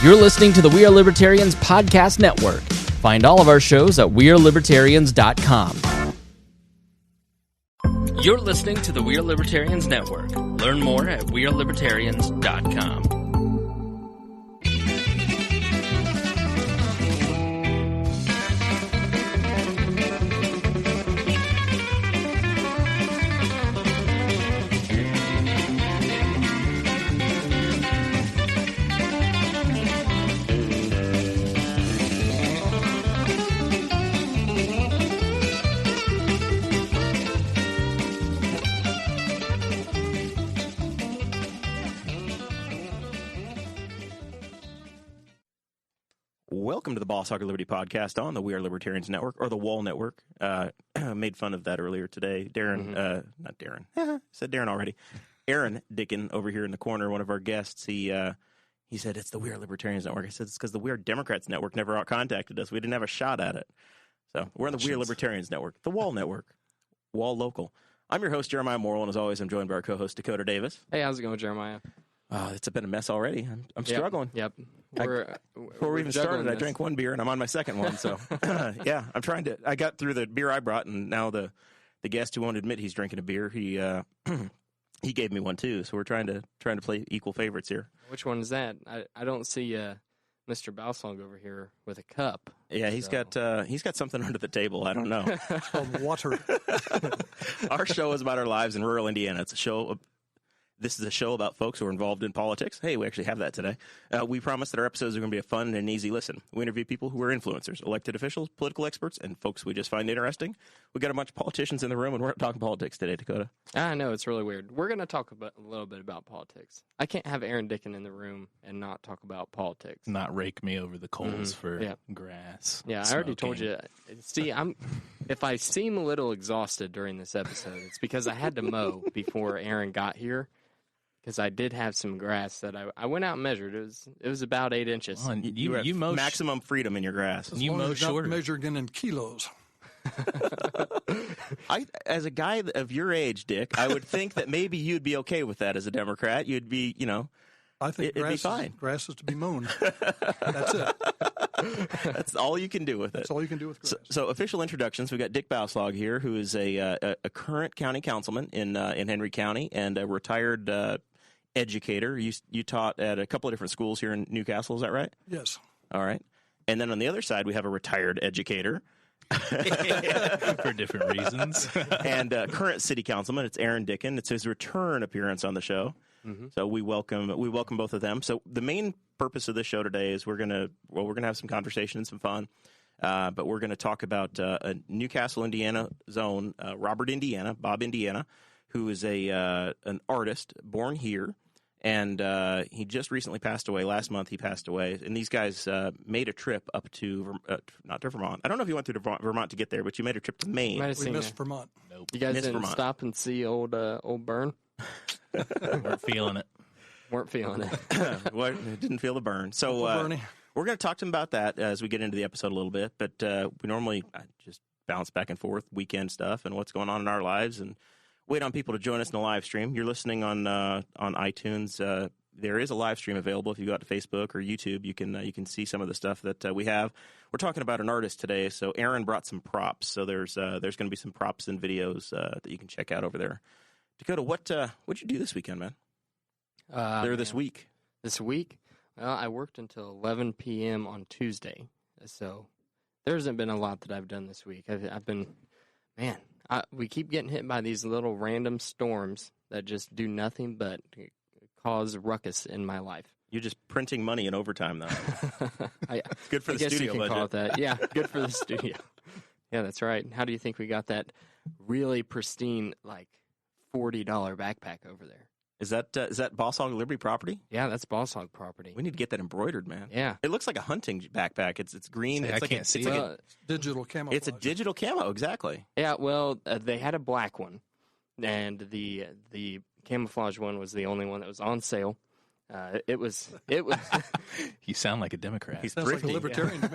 You're listening to the We Are Libertarians podcast network. Find all of our shows at wearelibertarians.com. You're listening to the We Are Libertarians network. Learn more at wearelibertarians.com. Welcome to the Boss Hog of Liberty podcast on the We Are Libertarians Network, or the Wall Network. Made fun of that earlier today. Darren, not Darren, said Darren already. Aaron Dicken over here in the corner, one of our guests, he said, it's the We Are Libertarians Network. I said, it's because the We Are Democrats Network never contacted us. We didn't have a shot at it. So we're on the We Are Libertarians Network, the Wall Network, Wall Local. I'm your host, Jeremiah Morrill, and as always, I'm joined by our co-host, Dakota Davis. Hey, how's it going, Jeremiah? It's been a mess already. I'm struggling. Yep. Before we even started, I drank one beer, and I'm on my second one. So, yeah, I'm trying to. I got through the beer I brought, and now the guest who won't admit he's drinking a beer, he gave me one too. So we're trying to play equal favorites here. Which one is that? I don't see Mr. Bouslog over here with a cup. Yeah, he's got something under the table. I don't know. It's called water. Our show is about our lives in rural Indiana. It's a show. This is a show about folks who are involved in politics. Hey, we actually have that today. We promise that our episodes are going to be a fun and an easy listen. We interview people who are influencers, elected officials, political experts, and folks we just find interesting. We got a bunch of politicians in the room, and we're not talking politics today, Dakota. I know, it's really weird. We're going to talk a little bit about politics. I can't have Aaron Dicken in the room and not talk about politics. Not rake me over the coals for grass. Yeah, I already told you. See, if I seem a little exhausted during this episode, it's because I had to mow before Aaron got here. Because I did have some grass that I went out and measured. It was about 8 inches. You mow maximum freedom in your grass. You mow shorter. Measured in kilos. As a guy of your age, Dick, I would think that maybe you'd be okay with that as a Democrat. You'd be, I think it'd be fine. Grass is to be mown. That's it. That's all you can do with it. That's all you can do with grass. So official introductions. We've got Dick Bouslog here, who is a current county councilman in Henry County and a retired educator. You taught at a couple of different schools here in Newcastle, is that right? Yes. All right. And then on the other side, we have a retired educator. For different reasons. And current city councilman, it's Aaron Dicken. It's his return appearance on the show. Mm-hmm. So we welcome both of them. So the main purpose of this show today is we're gonna have some conversation and some fun. But we're gonna talk about a Newcastle, Indiana zone, Bob Indiana, who is an artist born here. And he just recently passed away. Last month he passed away. And these guys made a trip up to, not to Vermont. I don't know if you went through Vermont to get there, but you made a trip to Maine. We missed Vermont. Nope. You guys didn't stop and see old Burn? Weren't feeling it. Well, didn't feel the burn. So we're going to talk to him about that as we get into the episode a little bit. But we normally just bounce back and forth, weekend stuff and what's going on in our lives, and wait on people to join us in the live stream. You're listening on iTunes. There is a live stream available. If you go out to Facebook or YouTube, you can see some of the stuff that we have. We're talking about an artist today, so Aaron brought some props. So there's going to be some props and videos that you can check out over there. Dakota, what'd you do this weekend, man? This week. This week? Well, I worked until 11 p.m. on Tuesday, so there hasn't been a lot that I've done this week. I've been, man. We keep getting hit by these little random storms that just do nothing but cause ruckus in my life. You're just printing money in overtime, though. Good for the studio budget. Call it that. Yeah, good for the studio. Yeah, that's right. How do you think we got that really pristine, like $40 backpack over there? Is that Boss Hog of Liberty property? Yeah, that's Boss Hog property. We need to get that embroidered, man. Yeah, it looks like a hunting backpack. It's green. I can't see it. Digital camo. It's a digital camo, exactly. Yeah, well, they had a black one, and the camouflage one was the only one that was on sale. It was. You sound like a Democrat. He's sounds like a libertarian to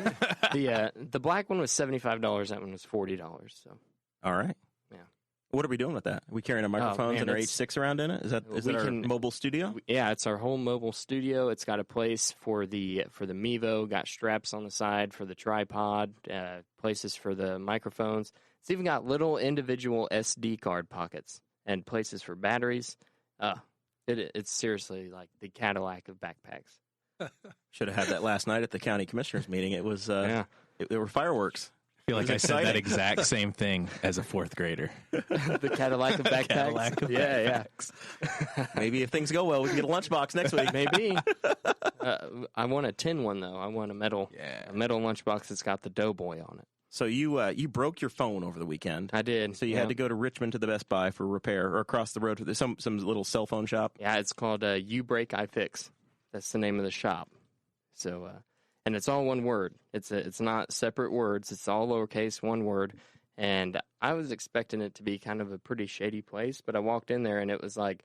me. The black one was $75. That one was $40. So. All right. Yeah. What are we doing with that? Are we carrying our microphones man, and our H6 around in it? Is that our mobile studio? Yeah, it's our whole mobile studio. It's got a place for the Mevo, got straps on the side for the tripod, places for the microphones. It's even got little individual SD card pockets and places for batteries. It's seriously like the Cadillac of backpacks. Should have had that last night at the county commissioners meeting. It was there were fireworks. I feel like I said that exact same thing as a fourth grader. The Cadillac of backpacks. Cadillac of backpacks. Maybe if things go well, we can get a lunchbox next week. Maybe. I want a tin one though. I want a metal lunchbox that's got the Doughboy on it. So you broke your phone over the weekend. I did. So you had to go to Richmond to the Best Buy for repair, or across the road to some little cell phone shop. Yeah, it's called You Break I Fix. That's the name of the shop. So and it's all one word. It's not separate words. It's all lowercase, one word. And I was expecting it to be kind of a pretty shady place, but I walked in there and it was like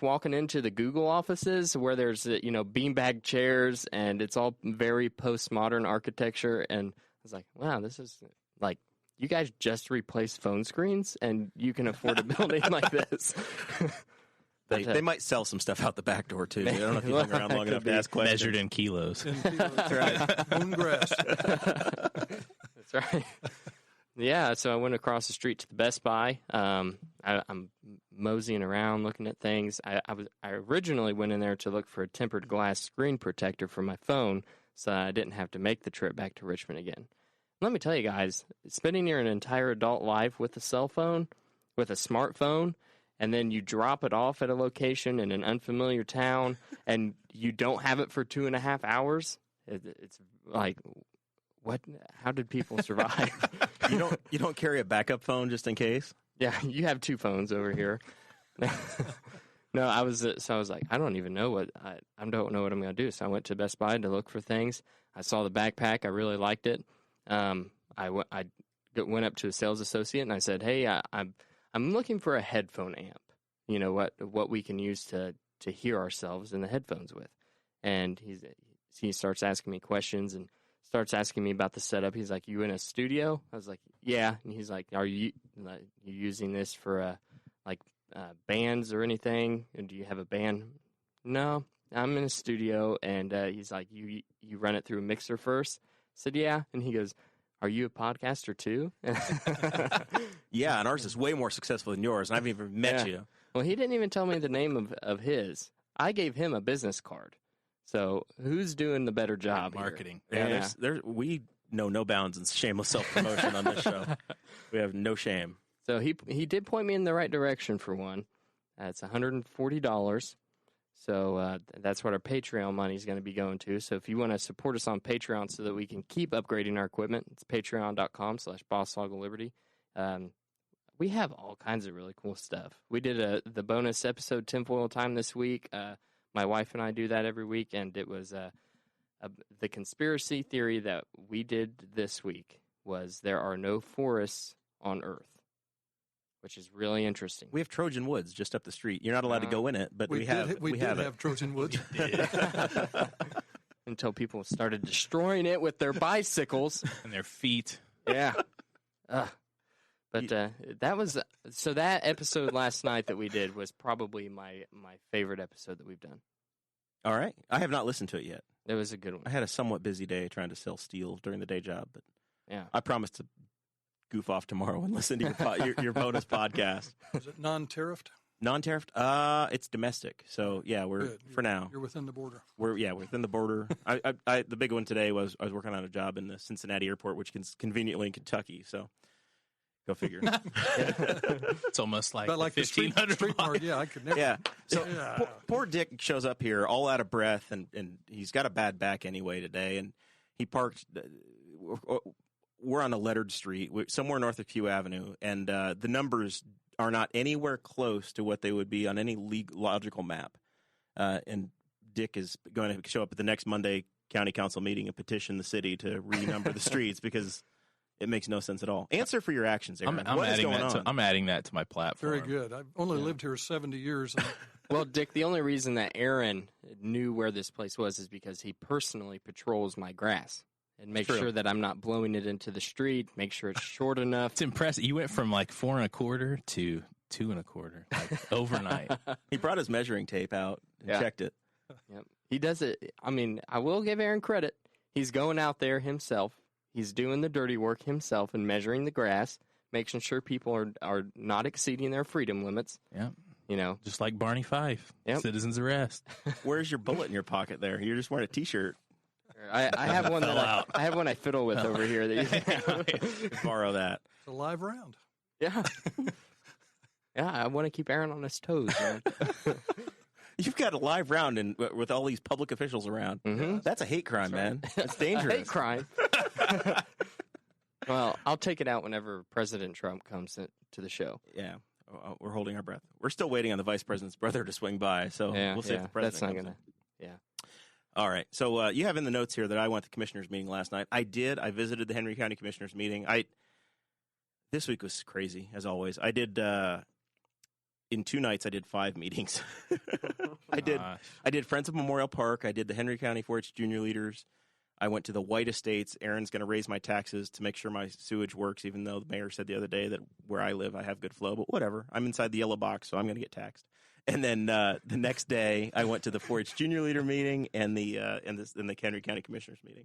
walking into the Google offices where there's beanbag chairs and it's all very postmodern architecture. And I was like, wow, this is like, you guys just replaced phone screens and you can afford a building like this. They might sell some stuff out the back door, too. I don't know if you hung around long enough to ask questions. Measured in kilos. That's right. Moon grass. That's right. Yeah, so I went across the street to the Best Buy. I'm moseying around, looking at things. I originally went in there to look for a tempered glass screen protector for my phone so I didn't have to make the trip back to Richmond again. Let me tell you guys, spending your entire adult life with a cell phone, with a smartphone, and then you drop it off at a location in an unfamiliar town, and you don't have it for 2.5 hours. It's like, what? How did people survive? You don't carry a backup phone just in case? Yeah, you have 2 phones over here. No, I was like, I don't even know I don't know what I'm going to do. So I went to Best Buy to look for things. I saw the backpack. I really liked it. I went up to a sales associate and I said, hey, I'm looking for a headphone amp, what we can use to hear ourselves in the headphones with. And he starts asking me questions and starts asking me about the setup. He's like, you in a studio? I was like, yeah. And he's like, are you using this for bands or anything? And do you have a band? No, I'm in a studio. And he's like, you run it through a mixer first? I said, yeah. And he goes, are you a podcaster too? Yeah, and ours is way more successful than yours, and I haven't even met you. Well, he didn't even tell me the name of his. I gave him a business card. So who's doing the better job? Marketing. Here? Yeah, we know no bounds in shameless self-promotion on this show. We have no shame. So he did point me in the right direction for one. It's $140. So that's what our Patreon money is going to be going to. So if you want to support us on Patreon so that we can keep upgrading our equipment, it's patreon.com/Boss Hog of Liberty. We have all kinds of really cool stuff. We did the bonus episode tinfoil time this week. My wife and I do that every week, and it was the conspiracy theory that we did this week was there are no forests on Earth, which is really interesting. We have Trojan Woods just up the street. You're not allowed to go in it, but we have Trojan Woods. Until people started destroying it with their bicycles and their feet. Yeah. But that episode last night that we did was probably my favorite episode that we've done. All right. I have not listened to it yet. It was a good one. I had a somewhat busy day trying to sell steel during the day job, but yeah, I promise to goof off tomorrow and listen to your bonus podcast. Is it non-tariffed? Non-tariffed? It's domestic. So yeah, for now. You're within the border. We're within the border. The big one today was I was working on a job in the Cincinnati airport, which is conveniently in Kentucky. So go figure. It's almost like, but like the street mart. Yeah, I could never. Yeah. So poor Dick shows up here all out of breath, and he's got a bad back anyway today, and he parked. We're on a lettered street somewhere north of Kew Avenue, and the numbers are not anywhere close to what they would be on any logical map. And Dick is going to show up at the next Monday county council meeting and petition the city to renumber the streets because it makes no sense at all. Answer for your actions, Aaron. I'm adding that to my platform. Very good. I've only lived here 70 years. Well, Dick, the only reason that Aaron knew where this place was is because he personally patrols my grass. and make sure that I'm not blowing it into the street. Make sure it's short enough. It's impressive. You went from like 4 1/4 to 2 1/4 like overnight. He brought his measuring tape out and checked it. Yep. He does it. I mean, I will give Aaron credit. He's going out there himself. He's doing the dirty work himself and measuring the grass, making sure people are not exceeding their freedom limits. Yeah. You know, Just like Barney Fife. Yep. Citizen's arrest. Where's your bullet in your pocket there? You're just wearing a T-shirt. I have one that I have one I fiddle with over here. That Borrow that. It's a live round. Yeah. Yeah, I want to keep Aaron on his toes, man. You've got a live round with all these public officials around. Mm-hmm. That's a hate crime, man. That's dangerous. Hate crime. Well, I'll take it out whenever President Trump comes to the show. Yeah. We're holding our breath. We're still waiting on the vice president's brother to swing by, so we'll see if the president that's not comes gonna. in. Yeah. All right. So you have in the notes here that I went to the commissioners' meeting last night. I did. I visited the Henry County Commissioners' meeting. This week was crazy, as always. I did in 2 nights. I did 5 meetings. I did Friends of Memorial Park. I did the Henry County 4-H Junior Leaders. I went to the White Estates. Aaron's going to raise my taxes to make sure my sewage works, even though the mayor said the other day that where I live I have good flow. But whatever. I'm inside the yellow box, so I'm going to get taxed. And then the next day, I went to the 4-H Junior Leader meeting and the Henry County Commissioners meeting.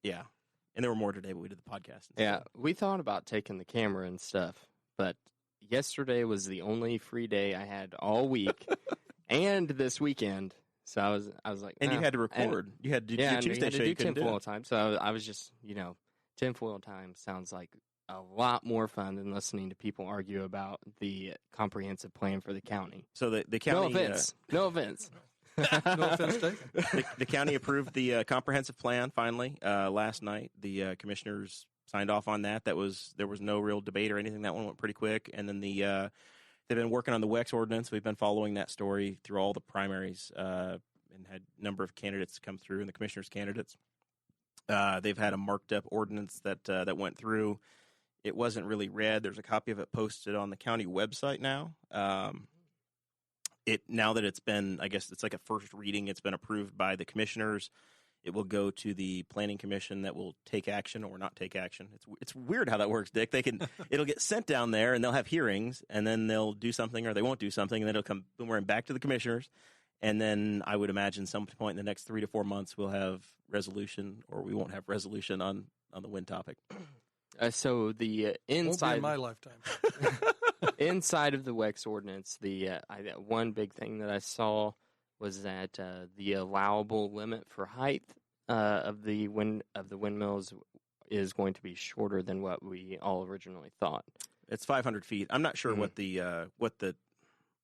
Yeah, and there were more today, but we did the podcast. Yeah, we thought about taking the camera and stuff, but yesterday was the only free day I had all week, and this weekend. So I was like, and you had to record. You had to do Tuesday show. You couldn't do tinfoil time. So I was just, tinfoil time sounds like a lot more fun than listening to people argue about the comprehensive plan for the county. So the county. No offense. No offense taken. The county approved the comprehensive plan finally last night. The commissioners signed off on that. There was no real debate or anything. That one went pretty quick. And then they've been working on the WEX ordinance. We've been following that story through all the primaries and had a number of candidates come through, and the commissioners' candidates. They've had a marked up ordinance that went through. It wasn't really read. There's a copy of it posted on the county website now. Now that it's been, I guess it's like a first reading, it's been approved by the commissioners. It will go to the planning commission that will take action or not take action. It's weird how that works, Dick. It'll get sent down there and they'll have hearings and then they'll do something or they won't do something and then it'll come boomerang back to the commissioners. And then I would imagine some point in the next 3 to 4 months we'll have resolution or we won't have resolution on the wind topic. So the inside Won't be in my lifetime. inside of the WEX ordinance, one big thing that I saw was that the allowable limit for height of the windmills is going to be shorter than what we all originally thought. It's 500 feet. I'm not sure what the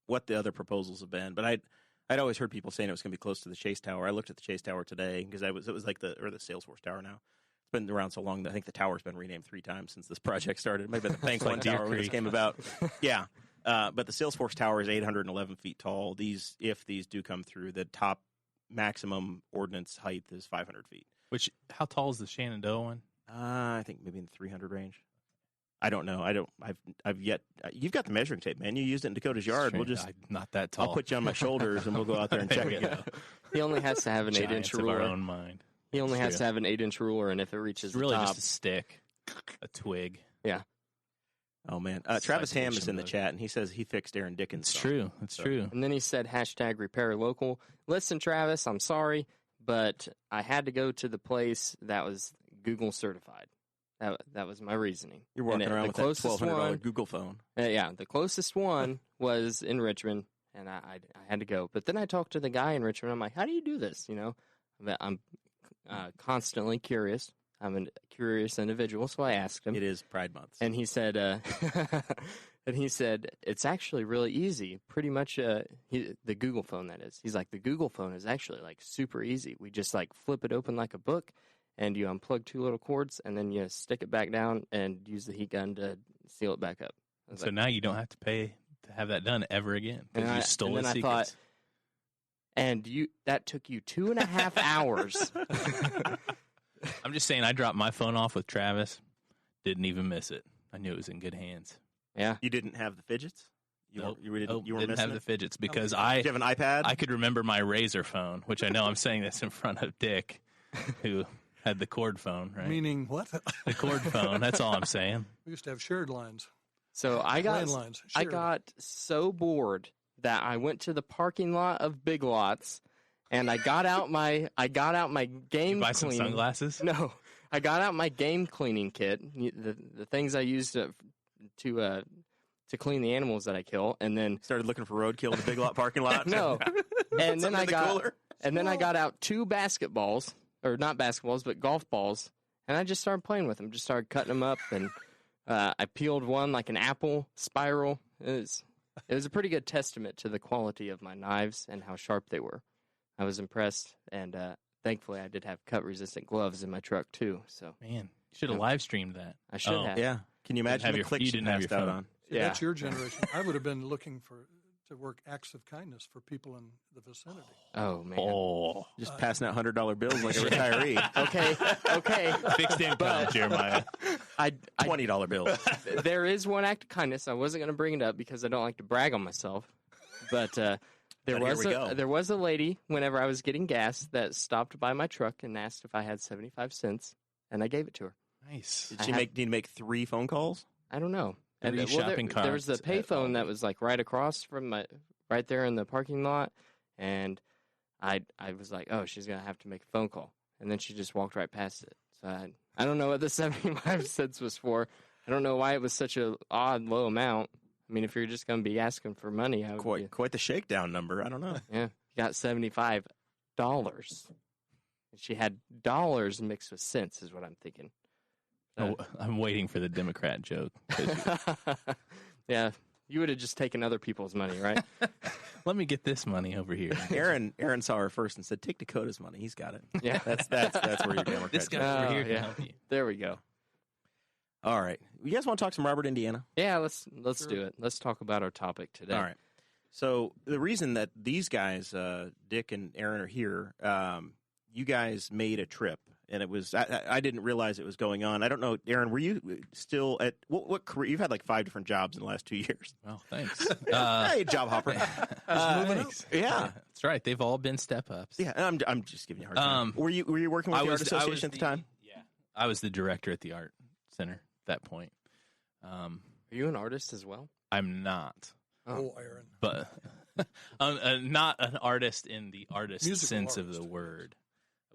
other proposals have been, but I'd always heard people saying it was going to be close to the Chase Tower. I looked at the Chase Tower today because it was like the Salesforce Tower now. It's been around so long that I think the tower's been renamed 3 times since this project started. It might have been the Bank One Tower when this came about. Yeah. But the Salesforce Tower is 811 feet tall. If these do come through, the top maximum ordinance height is 500 feet. How tall is the Shenandoah one? I think maybe in the 300 range. I don't know. I've yet. You've got the measuring tape, man. You used it in Dakota's yard. I'm not that tall. I'll put you on my shoulders and we'll go out there and check it. He only has to have an 8-inch ruler. Of our own mind. He only has to have an 8-inch ruler, and if it reaches really the top, just a stick, a twig. Yeah. Oh man, Travis Ham is in the chat, and he says he fixed Aaron Dicken. It's true. It's true. And then he said #repair local. Listen, Travis, I'm sorry, but I had to go to the place that was Google certified. That was my reasoning. You're walking around with that $1,200 Google phone. Yeah, the closest one was in Richmond, and I had to go. But then I talked to the guy in Richmond. I'm like, how do you do this? I'm constantly curious. I'm a curious individual, so I asked him. It is Pride Month. And he said, it's actually really easy. Pretty much, the Google phone, that is. He's like, the Google phone is actually like super easy. We just like flip it open like a book, and you unplug 2 little cords, and then you stick it back down and use the heat gun to seal it back up. So now you don't have to pay to have that done ever again because you stole his secrets. That took you 2.5 hours. I'm just saying, I dropped my phone off with Travis. Didn't even miss it. I knew it was in good hands. Yeah. You didn't have the fidgets? You didn't have the fidgets because Did you have an iPad? I could remember my Razor phone, which I know I'm saying this in front of Dick, who Had the cord phone, right? Meaning what? The cord phone. That's all I'm saying. We used to have shared lines. So I Landlines. Shared. got so bored that I went to the parking lot of Big Lots, and I got out my game Buy some cleaning. sunglasses. No, I got out my game cleaning kit, the things I used to clean the animals that I kill, and then Started looking for roadkill in the Big Lot parking lot. no, and then Something in the cooler. I got out 2 basketballs, or not basketballs, but golf balls, and I just started playing with them. Just started cutting them up, and I peeled one like an apple spiral. It was a pretty good testament to the quality of my knives and how sharp they were. I was impressed, and thankfully I did have cut-resistant gloves in my truck too. So Man, you should have live streamed that. I should have. Yeah. Can you imagine the clicks you you didn't have passed your out phone. on? See, Yeah. that's your generation. I would have been looking to work acts of kindness for people in the vicinity. Oh man. Oh, Just passing out $100 bills like a retiree. Okay. fixed income, Jeremiah. $20 bills. There is one act of kindness. I wasn't going to bring it up because I don't like to brag on myself, but there But here we go. was a lady whenever I was getting gas that stopped by my truck and asked if I had 75 cents, and I gave it to her. Nice. Did she need to make 3 phone calls? I don't know. And Three shopping there was the carts at payphone that Aldi. was like right across from right there in the parking lot, and I was like, oh, she's gonna have to make a phone call, and then she just walked right past it. So I don't know what the 75 cents was for. I don't know why it was such a odd low amount. I mean, if you're just gonna be asking for money, I would be, Quite the shakedown number. I don't know. yeah, you got $75. She had dollars mixed with cents, is what I'm thinking. Oh, I'm waiting for the Democrat joke. 'Cause Yeah, you would have just taken other people's money, right? let me get this money over here. Aaron saw her first and said, "Take Dakota's money. He's got it." Yeah. That's where your Democrat. This guy Oh, over here can yeah. help you. There we go. All right. You guys want to talk some Robert, Indiana? Yeah, let's do it. Let's talk about our topic today. All right. So the reason that these guys, Dick and Aaron, are here, you guys made a trip, and it was I didn't realize it was going on. I don't know, Aaron, were you still at what career? You've had like 5 different jobs in the last 2 years. Well, thanks. Hey, job hopper. Thanks. Yeah. That's right. They've all been step ups. Yeah, and I'm just giving you a hard time. Were you working with the Art Association at the time? Yeah, I was the director at the art center at that point. Are you an artist as well? I'm not, Oh, Aaron. but not an artist in the artist Musical sense of artist. the word.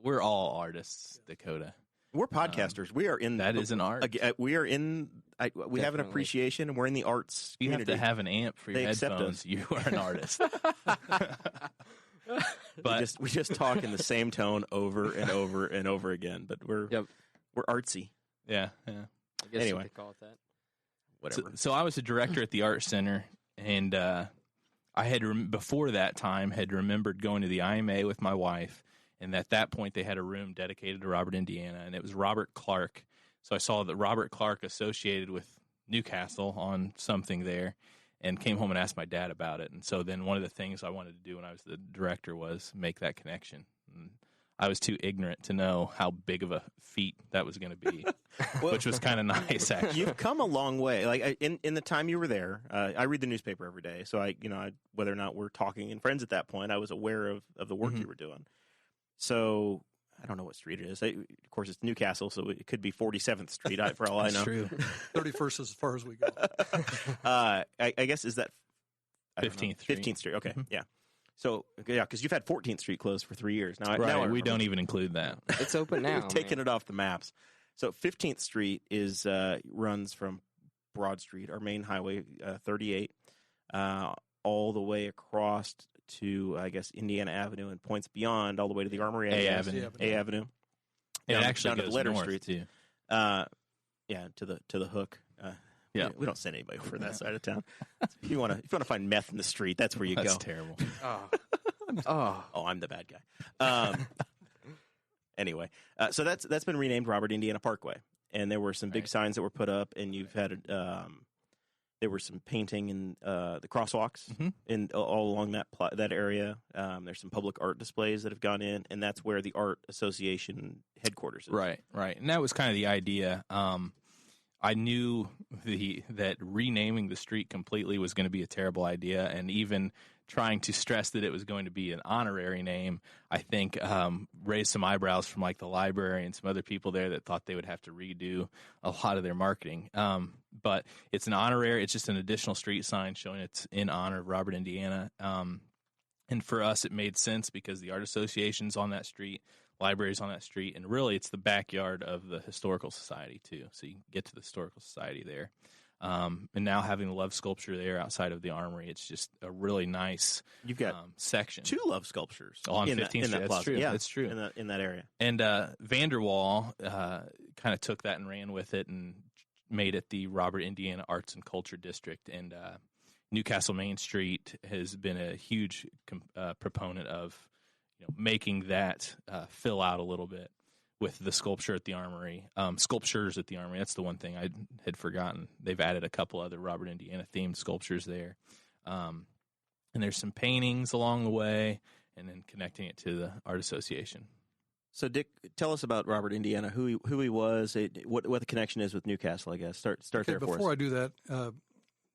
We're all artists, Dakota. We're podcasters. We are in That is an art. We are in. We have an Definitely. appreciation, and we're in the arts You have community. to have an amp for your They accept headphones. us. You are an artist. we But just talk in the same tone over and over and over again. But we're artsy. yeah. I guess Anyway. you could call it that. Whatever. So I was a director at the art center, and I had before that time had remembered going to the IMA with my wife, and at that point they had a room dedicated to Robert, Indiana, and it was Robert Clark. So I saw that Robert Clark associated with Newcastle on something there, and came home and asked my dad about it. And so then one of the things I wanted to do when I was the director was make that connection. And I was too ignorant to know how big of a feat that was going to be, which was kind of nice, actually. You've come a long way. Like in the time you were there, I read the newspaper every day, so I whether or not we're talking and friends at that point, I was aware of the work you were doing. So I don't know what street it is. Of course, it's Newcastle, so it could be 47th Street for all I know. That's true. 31st as far as we go. I guess is that 15th Street. 15th Street. Okay, yeah. So yeah, because you've had 14th Street closed for 3 years now. Right, now I we remember. don't even include that. It's open now. We've taken it off the maps. So 15th Street is runs from Broad Street, our main highway, 38, all the way across to, I guess, Indiana Avenue and points beyond, all the way to the Armory A Avenue. Avenue. A Avenue. It Down- actually down to goes the letter north, streets. too. Yeah, to the hook. Yeah. we don't send anybody over that side of town. If you want to find meth in the street, that's where you That's go. terrible. Oh, Oh, I'm the bad guy. Anyway, so that's been renamed Robert Indiana Parkway, and there were some big Right. signs that were put up, and you've had there was some painting in the crosswalks in all along that area. There's some public art displays that have gone in, and that's where the Art Association headquarters is. Right. And that was kind of the idea. I knew that renaming the street completely was going to be a terrible idea, and even trying to stress that it was going to be an honorary name, I think raised some eyebrows from like the library and some other people there that thought they would have to redo a lot of their marketing. But it's an honorary, it's just an additional street sign showing it's in honor of Robert, Indiana. And for us, it made sense because the art association's on that street, library's on that street, and really it's the backyard of the Historical Society too. So you can get to the Historical Society there. And now having the love sculpture there outside of the armory, it's just a really nice You've got section. 2 love sculptures on 15th Street. That's true. Yeah, that's true. In that area. And Vanderwall kind of took that and ran with it and made it the Robert, Indiana Arts and Culture District. And Newcastle Main Street has been a huge proponent of making that fill out a little bit with the sculptures at the armory. That's the one thing I had forgotten. They've added a couple other Robert, Indiana themed sculptures there. And there's some paintings along the way, and then connecting it to the Art Association. So, Dick, tell us about Robert, Indiana, who he was, what the connection is with Newcastle, I guess. Start there for us. Before I do that,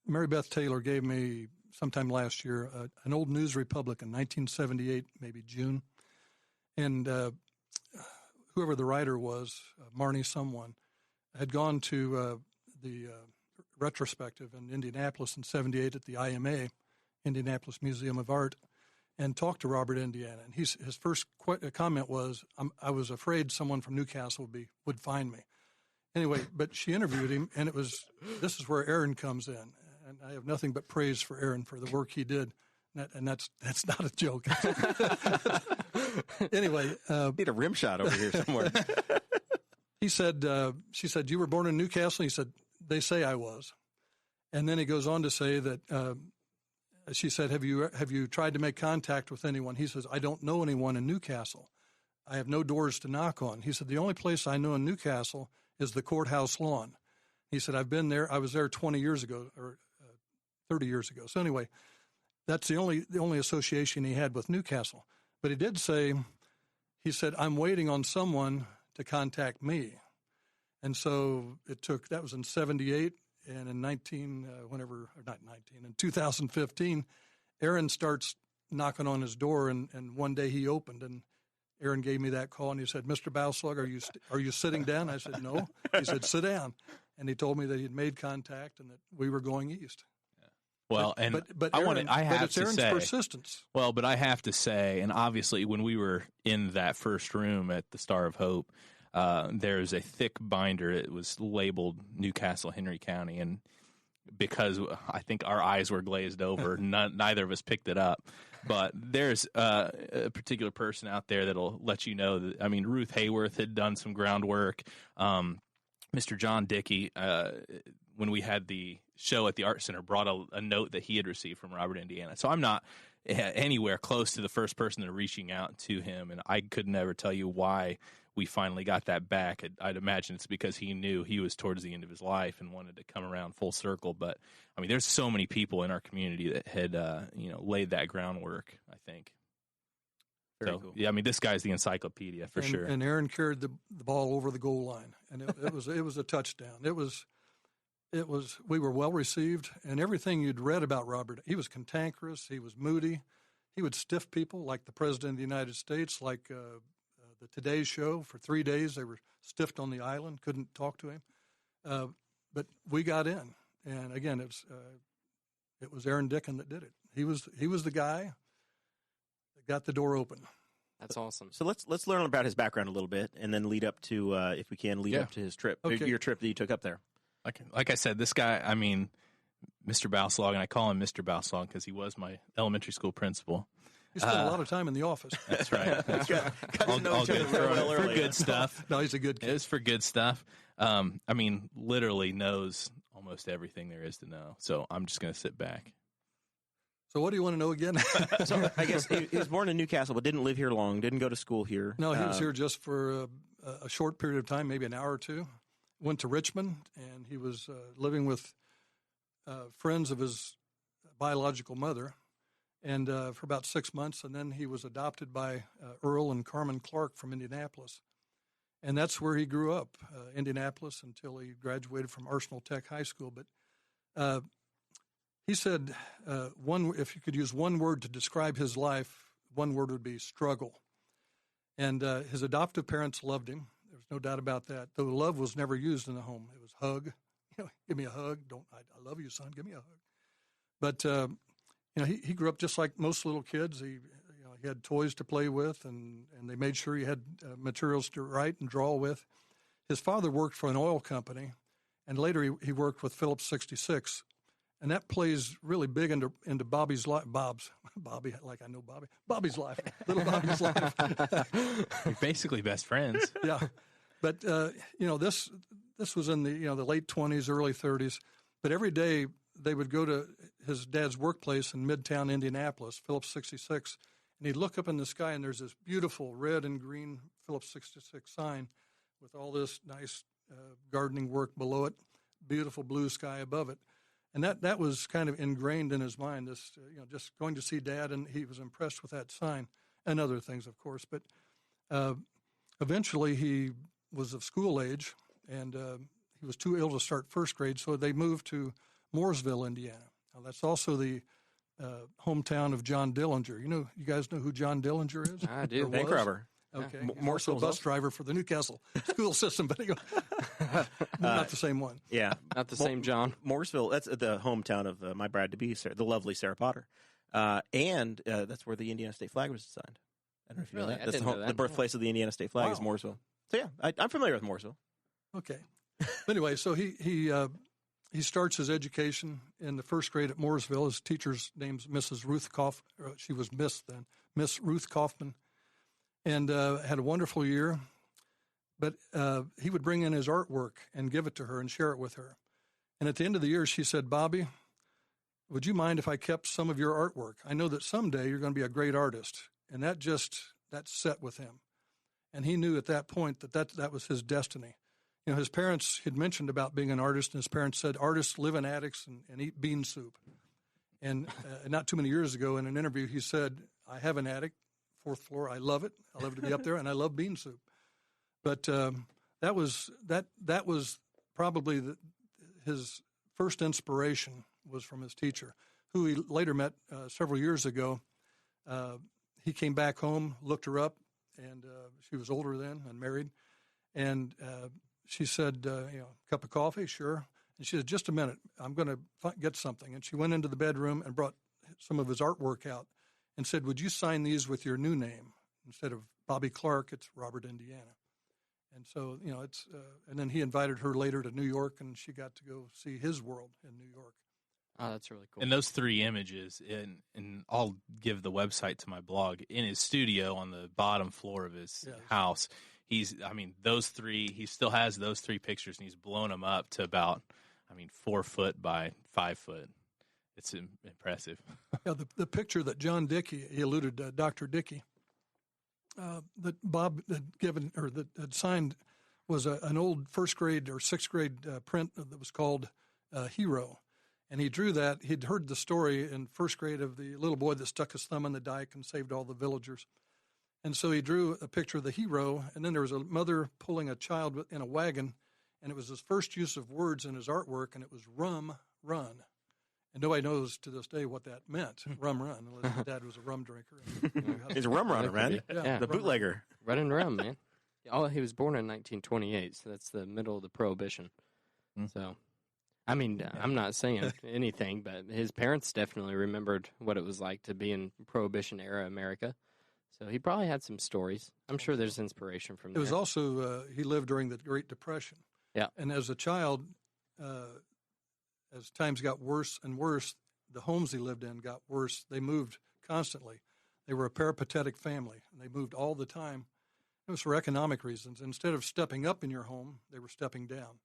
Mary Beth Taylor gave me sometime last year an old News Republican, 1978, maybe June. And whoever the writer was, Marnie someone, had gone to the retrospective in Indianapolis in 78 at the IMA, Indianapolis Museum of Art, and talked to Robert, Indiana. And his first comment was, I was afraid someone from Newcastle would find me. Anyway, but she interviewed him, and this is where Aaron comes in. And I have nothing but praise for Aaron for the work he did. And that's not a joke. Anyway. Need a rim shot over here somewhere. She said, you were born in Newcastle? He said, they say I was. And then he goes on to say that, she said, have you tried to make contact with anyone? He says, I don't know anyone in Newcastle. I have no doors to knock on. He said, the only place I know in Newcastle is the courthouse lawn. He said, I've been there. I was there 20 years ago or 30 years ago. So anyway, that's the only association he had with Newcastle. But he did say, he said, I'm waiting on someone to contact me. And so that was in 78, and in 2015, Aaron starts knocking on his door, and one day he opened, and Aaron gave me that call, and he said, Mr. Bouslog, are you sitting down? I said, no. He said, sit down. And he told me that he'd made contact and that we were going east. Well, but it's Aaron's persistence. Well, but I have to say, and obviously when we were in that first room at the Star of Hope, there's a thick binder. It was labeled Newcastle, Henry County, and because I think our eyes were glazed over, neither of us picked it up. But there's a particular person out there that'll let you know that, I mean, Ruth Hayworth had done some groundwork. Mr. John Dickey, when we had the show at the Art Center, brought a note that he had received from Robert, Indiana. So I'm not anywhere close to the first person that reaching out to him, and I could never tell you why we finally got that back. I'd imagine it's because he knew he was towards the end of his life and wanted to come around full circle. But, I mean, there's so many people in our community that had, laid that groundwork, I think. Very cool. Yeah, I mean, this guy's the encyclopedia for sure. And Aaron carried the ball over the goal line, and it was a touchdown. We were well received, and everything you'd read about Robert, he was cantankerous, he was moody, he would stiff people like the President of the United States, like the Today Show. For 3 days, they were stiffed on the island, couldn't talk to him. But we got in, and again, it was Aaron Dicken that did it. He was the guy that got the door open. That's awesome. So let's learn about his background a little bit, and then lead up to, if we can, up to his trip, your trip that you took up there. Like I said, this guy, I mean, Mr. Bouslog, and I call him Mr. Bouslog because he was my elementary school principal. He spent a lot of time in the office. That's right. That's right. All good for good stuff. No, he's a good kid. It's for good stuff. I mean, literally knows almost everything there is to know. So I'm just going to sit back. So what do you want to know again? So I guess he was born in Newcastle, but didn't live here long, didn't go to school here. No, he was here just for a short period of time, maybe an hour or two. Went to Richmond, and he was living with friends of his biological mother, and for about 6 months, and then he was adopted by Earl and Carmen Clark from Indianapolis. And that's where he grew up, Indianapolis, until he graduated from Arsenal Tech High School. But he said if you could use one word to describe his life, one word would be struggle. And his adoptive parents loved him. There's no doubt about that. Though love was never used in the home. It was hug. Give me a hug. I love you, son. Give me a hug. But he grew up just like most little kids. He had toys to play with, and they made sure he had materials to write and draw with. His father worked for an oil company, and later he worked with Phillips 66. And that plays really big into Bobby's life. Bobby, like I know Bobby. Bobby's life, little Bobby's life. You're basically best friends. Yeah, but this was in the late 20s, early 30s. But every day they would go to his dad's workplace in Midtown Indianapolis, Phillips 66, and he'd look up in the sky, and there's this beautiful red and green Phillips 66 sign with all this nice gardening work below it, beautiful blue sky above it. And that was kind of ingrained in his mind, this, just going to see Dad, and he was impressed with that sign and other things, of course. But eventually he was of school age, and he was too ill to start first grade, so they moved to Mooresville, Indiana. Now, that's also the hometown of John Dillinger. You guys know who John Dillinger is? I do. Bank robber. Okay. Mooresville's bus driver for the Newcastle school system, but not the same one. Yeah. Not the same John. Mooresville, that's the hometown of my bride-to-be, the lovely Sarah Potter. And that's where the Indiana state flag was designed. I don't know if you know that. That's the birthplace of the Indiana state flag is Mooresville. So, yeah, I'm familiar with Mooresville. Okay. But anyway, so he starts his education in the first grade at Mooresville. His teacher's name's Mrs. Ruth Kaufman. She was Miss then, Miss Ruth Kaufman. And had a wonderful year, but he would bring in his artwork and give it to her and share it with her. And at the end of the year, she said, "Bobby, would you mind if I kept some of your artwork? I know that someday you're going to be a great artist." And that set with him. And he knew at that point that was his destiny. His parents had mentioned about being an artist, and his parents said, artists live in attics and eat bean soup. And not too many years ago in an interview, he said, "I have an attic. 4th floor. I love it. I love to be up there, and I love bean soup." But that was probably his first inspiration was from his teacher, who he later met several years ago. He came back home, looked her up, and she was older then and married. And she said, "Cup of coffee, sure." And she said, "Just a minute. I'm going to get something." And she went into the bedroom and brought some of his artwork out and said, "Would you sign these with your new name? Instead of Bobby Clark, it's Robert Indiana." And so, and then he invited her later to New York, and she got to go see his world in New York. Oh, that's really cool. And those 3 images, and I'll give the website to my blog, in his studio on the bottom floor of his house, those 3, he still has those 3 pictures, and he's blown them up to about, 4 foot by 5 foot. It's impressive. Yeah, the picture that John Dickey, he alluded to Dr. Dickey, that Bob had given or that had signed was an old 1st grade or 6th grade print that was called Hero. And he drew that. He'd heard the story in 1st grade of the little boy that stuck his thumb in the dike and saved all the villagers. And so he drew a picture of the hero, and then there was a mother pulling a child in a wagon, and it was his first use of words in his artwork, and it was rum, run. And nobody knows to this day what that meant, rum run, unless his dad was a rum drinker. He's a rum runner, man. Yeah. The bootlegger. Running rum, man. He was born in 1928, so that's the middle of the Prohibition. So, I'm not saying anything, but his parents definitely remembered what it was like to be in Prohibition-era America. So he probably had some stories. I'm sure there's inspiration from there. It was also, he lived during the Great Depression. Yeah. And as a child, as times got worse and worse, the homes he lived in got worse. They moved constantly. They were a peripatetic family, and they moved all the time. It was for economic reasons. Instead of stepping up in your home, they were stepping down.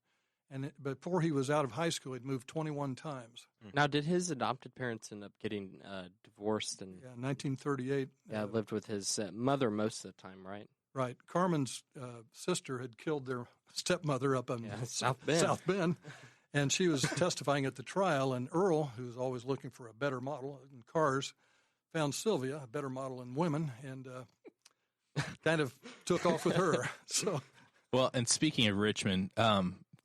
And before he was out of high school, he'd moved 21 times. Now, did his adopted parents end up getting divorced? And 1938. Lived with his mother most of the time, right? Right. Carmen's sister had killed their stepmother up in South Bend. And she was testifying at the trial, and Earl, who's always looking for a better model in cars, found Sylvia, a better model in women, and kind of took off with her. So, well, and speaking of Richmond,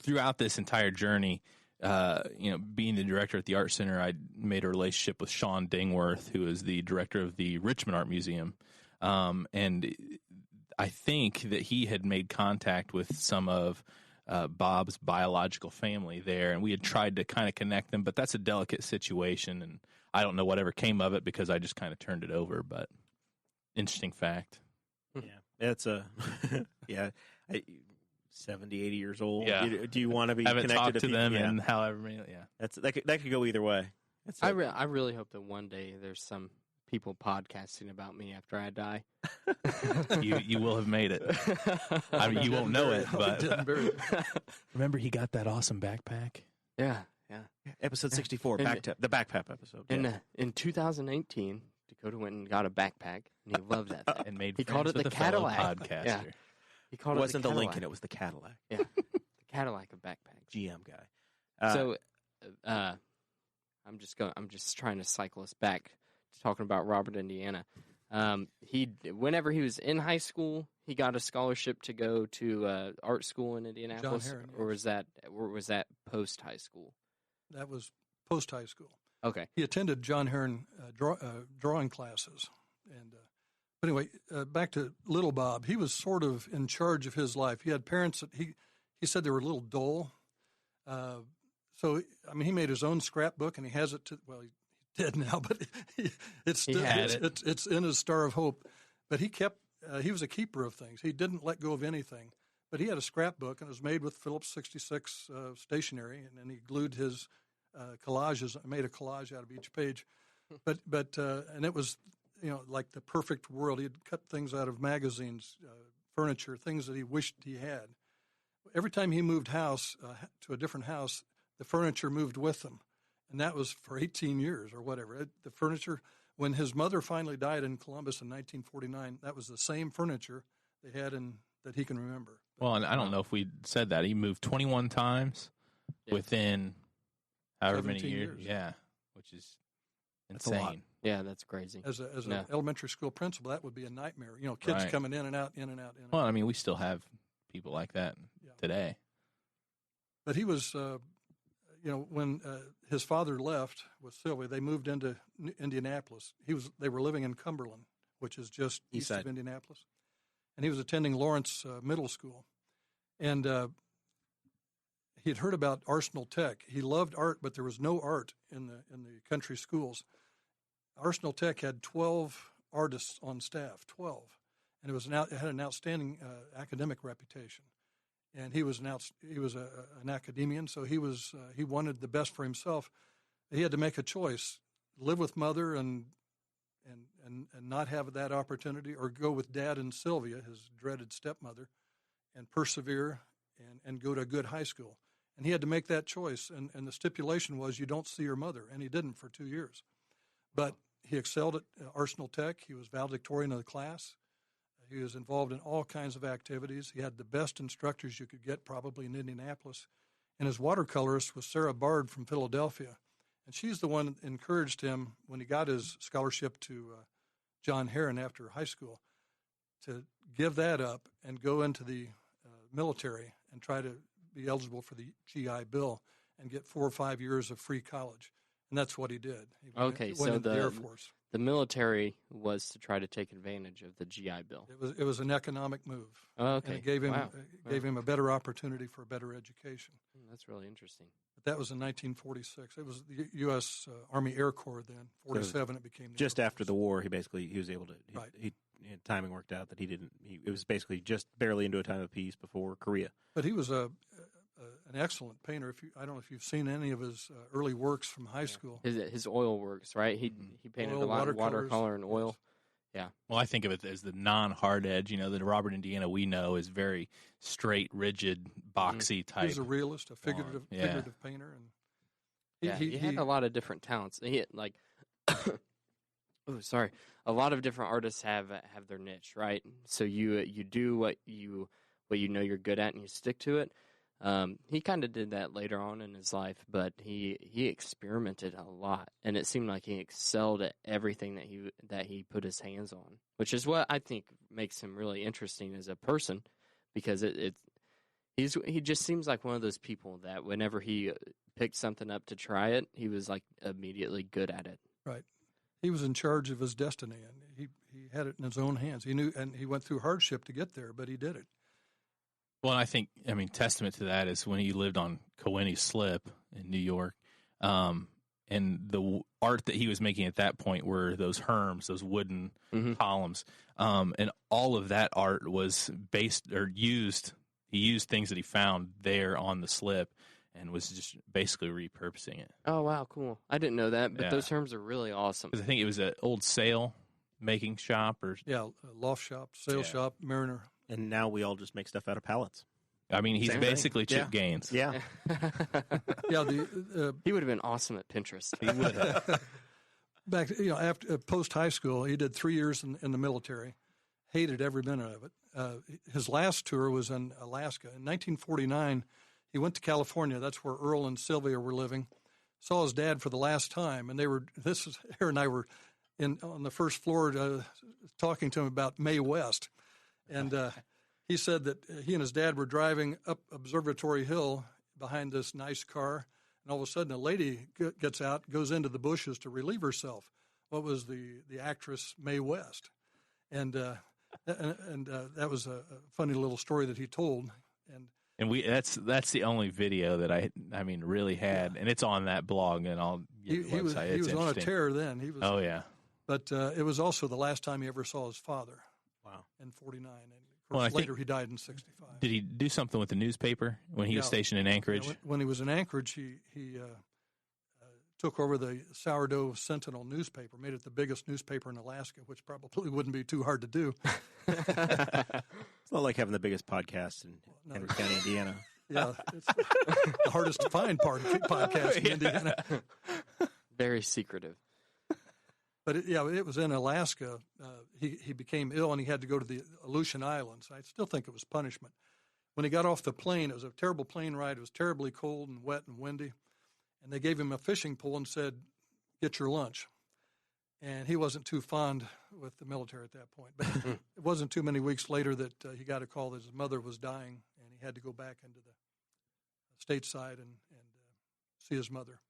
throughout this entire journey, being the director at the Art Center, I made a relationship with Sean Dingworth, who is the director of the Richmond Art Museum. And I think that he had made contact with some of Bob's biological family there, and we had tried to kind of connect them, but that's a delicate situation, and I don't know whatever came of it because I just kind of turned it over, but interesting fact. Yeah, it's 70, 80 years old. Yeah. Do you want to be haven't connected talked to them people? and however many, That could go either way. I really hope that one day there's some people podcasting about me after I die. you will have made it. I mean, you won't know it, but remember he got that awesome backpack? Yeah. Episode 64, the backpack episode. In 2018, Dakota went and got a backpack, and he loved that thing. And he called it the Cadillac podcaster. Yeah. He called It wasn't the the Lincoln, it was the Cadillac. Yeah, the Cadillac of backpacks. GM guy. I'm just trying to cycle us back to talking about Robert, Indiana. Whenever he was in high school, he got a scholarship to go to art school in Indianapolis, John Herron, or was that post high school? That was post high school. Okay. He attended John Herron drawing classes. And but anyway, back to Little Bob. He was sort of in charge of his life. He had parents that he said they were a little dull. So, I mean, he made his own scrapbook, and he has it he's dead now, but it's in his Star of Hope. But he was a keeper of things. He didn't let go of anything. But he had a scrapbook, and it was made with Phillips 66 stationery, and then he glued his collages, made a collage out of each page. But and it was, like the perfect world. He'd cut things out of magazines, furniture, things that he wished he had. Every time he moved house to a different house, the furniture moved with him. And that was for 18 years or whatever. The furniture, when his mother finally died in Columbus in 1949, that was the same furniture they had that he can remember. Well, and I don't know if we said that. He moved 21 times within however many years. Yeah, which is insane. Yeah, that's crazy. As an elementary school principal, that would be a nightmare. Kids coming in and out, in and out, in and out. Well, I mean, we still have people like that today. But he was, when his father left with Sylvia, they moved into Indianapolis. They were living in Cumberland, which is just east of Indianapolis. And he was attending Lawrence Middle School. And he had heard about Arsenal Tech. He loved art, but there was no art in the country schools. Arsenal Tech had 12 artists on staff, 12. And it had an outstanding academic reputation. And he was an academician, so he wanted the best for himself. He had to make a choice: live with mother and not have that opportunity, or go with Dad and Sylvia, his dreaded stepmother, and persevere and go to a good high school. And he had to make that choice. And the stipulation was you don't see your mother, and he didn't for 2 years. But he excelled at Arsenal Tech. He was valedictorian of the class. He was involved in all kinds of activities. He had the best instructors you could get, probably in Indianapolis. And his watercolorist was Sarah Bard from Philadelphia. And she's the one that encouraged him when he got his scholarship to John Herron after high school to give that up and go into the military and try to be eligible for the GI Bill and get 4 or 5 years of free college. And that's what he did. He went into the Air Force. The military was to try to take advantage of the GI Bill. It was an economic move. Oh, okay. And it gave him a better opportunity for a better education. That's really interesting. But that was in 1946. It was the U.S. Army Air Corps then. 47 it became the just Air after Force. the war. He was able to. Timing worked out that it was basically just barely into a time of peace before Korea. But he was an excellent painter. I don't know if you've seen any of his early works from high school. His oil works, right? He painted a lot of watercolor and oil. Yeah. Well, I think of it as the non-hard edge. The Robert Indiana we know is very straight, rigid, boxy type. He's a realist, a figurative painter, and he had a lot of different talents. He had, a lot of different artists have their niche, right? So you do what you know you're good at, and you stick to it. He kind of did that later on in his life, but he experimented a lot, and it seemed like he excelled at everything that he put his hands on, which is what I think makes him really interesting as a person, because he just seems like one of those people that whenever he picked something up to try it, he was like immediately good at it. Right. He was in charge of his destiny, and he had it in his own hands. He knew, and he went through hardship to get there, but he did it. Well, and I think, testament to that is when he lived on Kaweny Slip in New York, and the art that he was making at that point were those herms, those wooden columns, and all of that art was based or used. He used things that he found there on the slip, and was just basically repurposing it. Oh wow, cool! I didn't know that, but those herms are really awesome. Because I think it was an old sail making shop, or a loft shop, sail shop, mariner. And now we all just make stuff out of pallets. He's Same basically thing. Chip Gaines. Yeah. He would have been awesome at Pinterest. He would have. Back, after post high school, he did 3 years in the military. Hated every minute of it. His last tour was in Alaska. In 1949, he went to California. That's where Earl and Sylvia were living. Saw his dad for the last time, and Aaron and I were on the first floor talking to him about Mae West. And he said that he and his dad were driving up Observatory Hill behind this nice car, and all of a sudden a lady gets out, goes into the bushes to relieve herself. What was the actress Mae West? And that was a funny little story that he told. And that's the only video that I really had, and it's on that blog and all the website. He was on a tear then. He was. Oh yeah. But it was also the last time he ever saw his father. Wow. In 49, and of course later he died in 65. Did he do something with the newspaper when he was stationed in Anchorage? When he was in Anchorage, he took over the Sourdough Sentinel newspaper, made it the biggest newspaper in Alaska, which probably wouldn't be too hard to do. It's not like having the biggest podcast in Henry County, Indiana. Yeah, it's the hardest to find podcast in Indiana. Very secretive. But it was in Alaska. He became ill, and he had to go to the Aleutian Islands. I still think it was punishment. When he got off the plane, it was a terrible plane ride. It was terribly cold and wet and windy. And they gave him a fishing pole and said, "Get your lunch." And he wasn't too fond with the military at that point. But it wasn't too many weeks later that he got a call that his mother was dying, and he had to go back into the stateside and see his mother.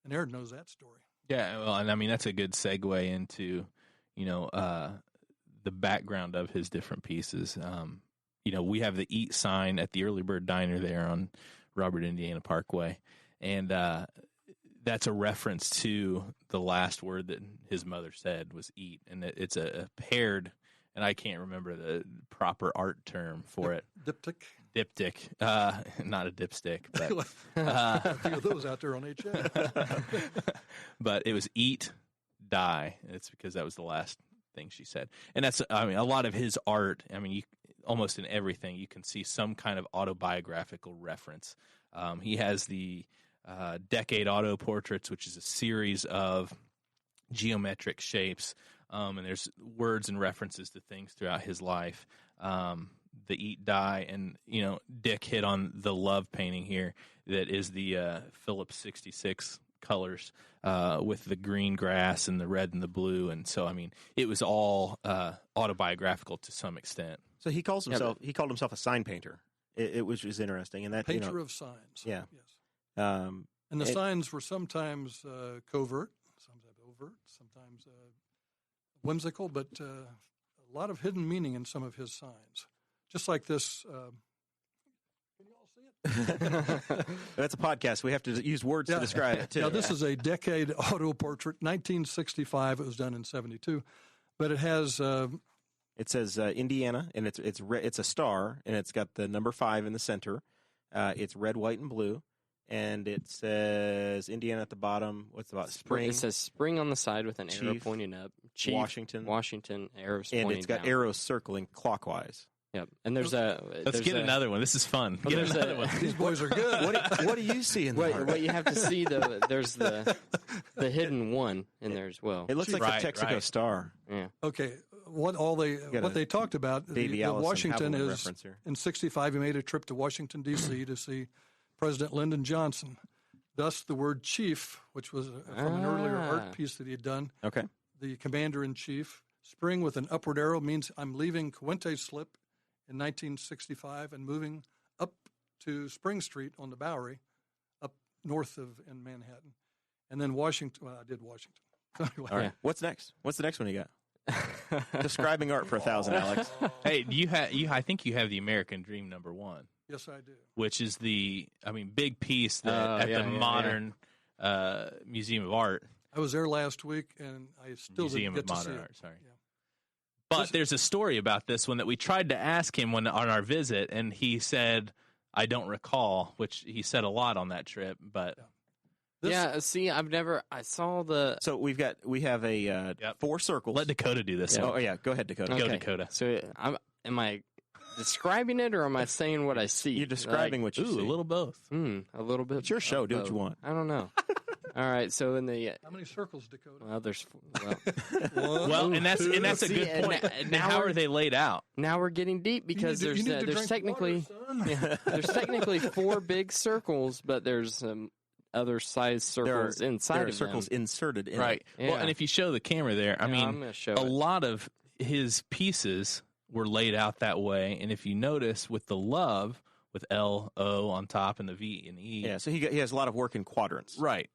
And Aaron knows that story. Yeah, well, and that's a good segue into, the background of his different pieces. We have the Eat sign at the Early Bird Diner there on Robert, Indiana Parkway, and that's a reference to the last word that his mother said was eat, and it's a paired, and I can't remember the proper art term for it. Diptych, not a dipstick, but a few of those out there on HM. But it was eat, die. It's because that was the last thing she said, and that's a lot of his art. Almost in everything you can see some kind of autobiographical reference. He has the Decade Auto Portraits, which is a series of geometric shapes, and there's words and references to things throughout his life. The Eat, Die, and Dick hit on the love painting here that is the Phillips 66 colors with the green grass and the red and the blue, and so it was all autobiographical to some extent. So he called himself a sign painter. It was interesting, and that painter of signs. Yeah. Yes. And the signs were sometimes covert, sometimes overt, sometimes whimsical, but a lot of hidden meaning in some of his signs. Just like this. Can you all see it? That's a podcast. We have to use words to describe it, too. Now, this is a Decade Auto Portrait, 1965. It was done in 72. But it has... it says Indiana, and it's a star, and it's got the number 5 in the center. It's red, white, and blue. And it says Indiana at the bottom. What's about spring? It says spring on the side with an arrow pointing up. Chief, Washington, arrows pointing down. And it's got arrows circling clockwise. Yep. And there's Let's get another one. This is fun. Get another one. These boys are good. What do you see in there? What you have to see, though, there's the hidden one in there as well. It looks like the Texaco star. Yeah. Okay. What they talked about, Washington is, in 65, he made a trip to Washington, D.C. to see President Lyndon Johnson. Thus, the word chief, which was from an earlier art piece that he had done. Okay. The commander-in-chief. Spring with an upward arrow means I'm leaving Kaweny Slip in 1965 and moving up to Spring Street on the Bowery, up north of in Manhattan, and then Washington. Well, I did Washington. Anyway. All right. What's next? What's the next one you got? Describing art for 1,000, Alex. Hey, I think you have the American Dream #1. Yes, I do. Which is big piece that the modern Museum of Art. I was there last week, and I still Museum didn't get of to see Modern it. Art. Sorry. Yeah. But there's a story about this one that we tried to ask him on our visit, and he said, "I don't recall," which he said a lot on that trip. But see, I saw the. So we have a 4 circles. Let Dakota do this. Yeah. Oh yeah, go ahead, Dakota. Okay. Go, Dakota. So am I describing it, or am I saying what I see? You're describing what you see. A little both. A little bit. It's your show. Do what you want. I don't know. All right, so in the how many circles, Dakota? well, there's Well, and that's a good point. And how are they laid out? now we're getting deep because you need to there's drink technically water, son. there's technically 4 big circles, but there's other size circles inside There are of circles them. inserted in Right. it. Yeah. Well, and if you show the camera there, I I'm mean, gonna show a it. lot of his pieces were laid out that way. And if you notice with the love, with L-O on top and the V and E. Yeah, so he has a lot of work in quadrants. Right.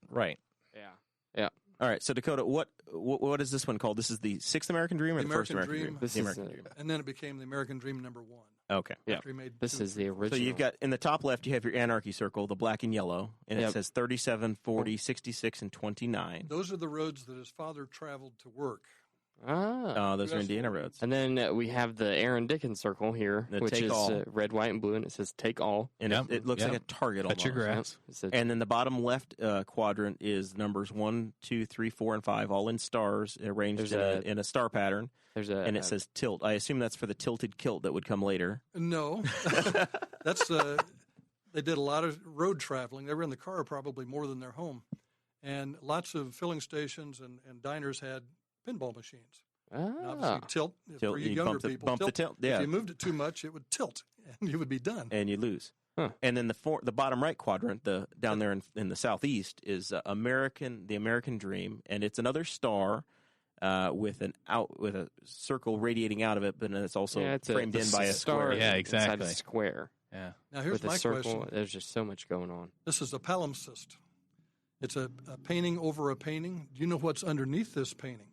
Yeah. All right, so Dakota, what is this one called? This is the 6th American Dream or the first American Dream? This The is American Dream. And then it became the American Dream #1. Okay. Yeah. After he made This 2 is the or 3. original. So you've got, in the top left, you have your Anarchy Circle, the black and yellow, and it Yep. says 37, 40, 66, and 29. Those are the roads that his father traveled to work. Those are Yes. Indiana roads. And then we have the Aaron Dicken circle here, The which take is all. red, white, and blue, and it says "Take all." And Yep. it looks Yep. like a target Cut your almost. grass. It says- And then the bottom left quadrant is numbers 1, 2, 3, 4, and 5, all in stars, arranged There's in a star pattern. there's a And it says tilt. I assume that's for the tilted kilt that would come later. No, that's they did a lot of road traveling. They were in the car probably more than their home, and lots of filling stations and diners had pinball machines. And obviously, tilt for you younger people. Bump the tilt. Yeah, If you moved it too much, it would tilt, and you would be done. and you lose. Huh. And then the bottom right quadrant, down there in the southeast, is the American Dream, and it's another star with a circle radiating out of it, but then it's also framed in by a star. square. Yeah, inside exactly. a square Yeah. Now, here's with a my circle. question. There's just so much going on. This is a palimpsest. It's a painting over a painting. Do you know what's underneath this painting?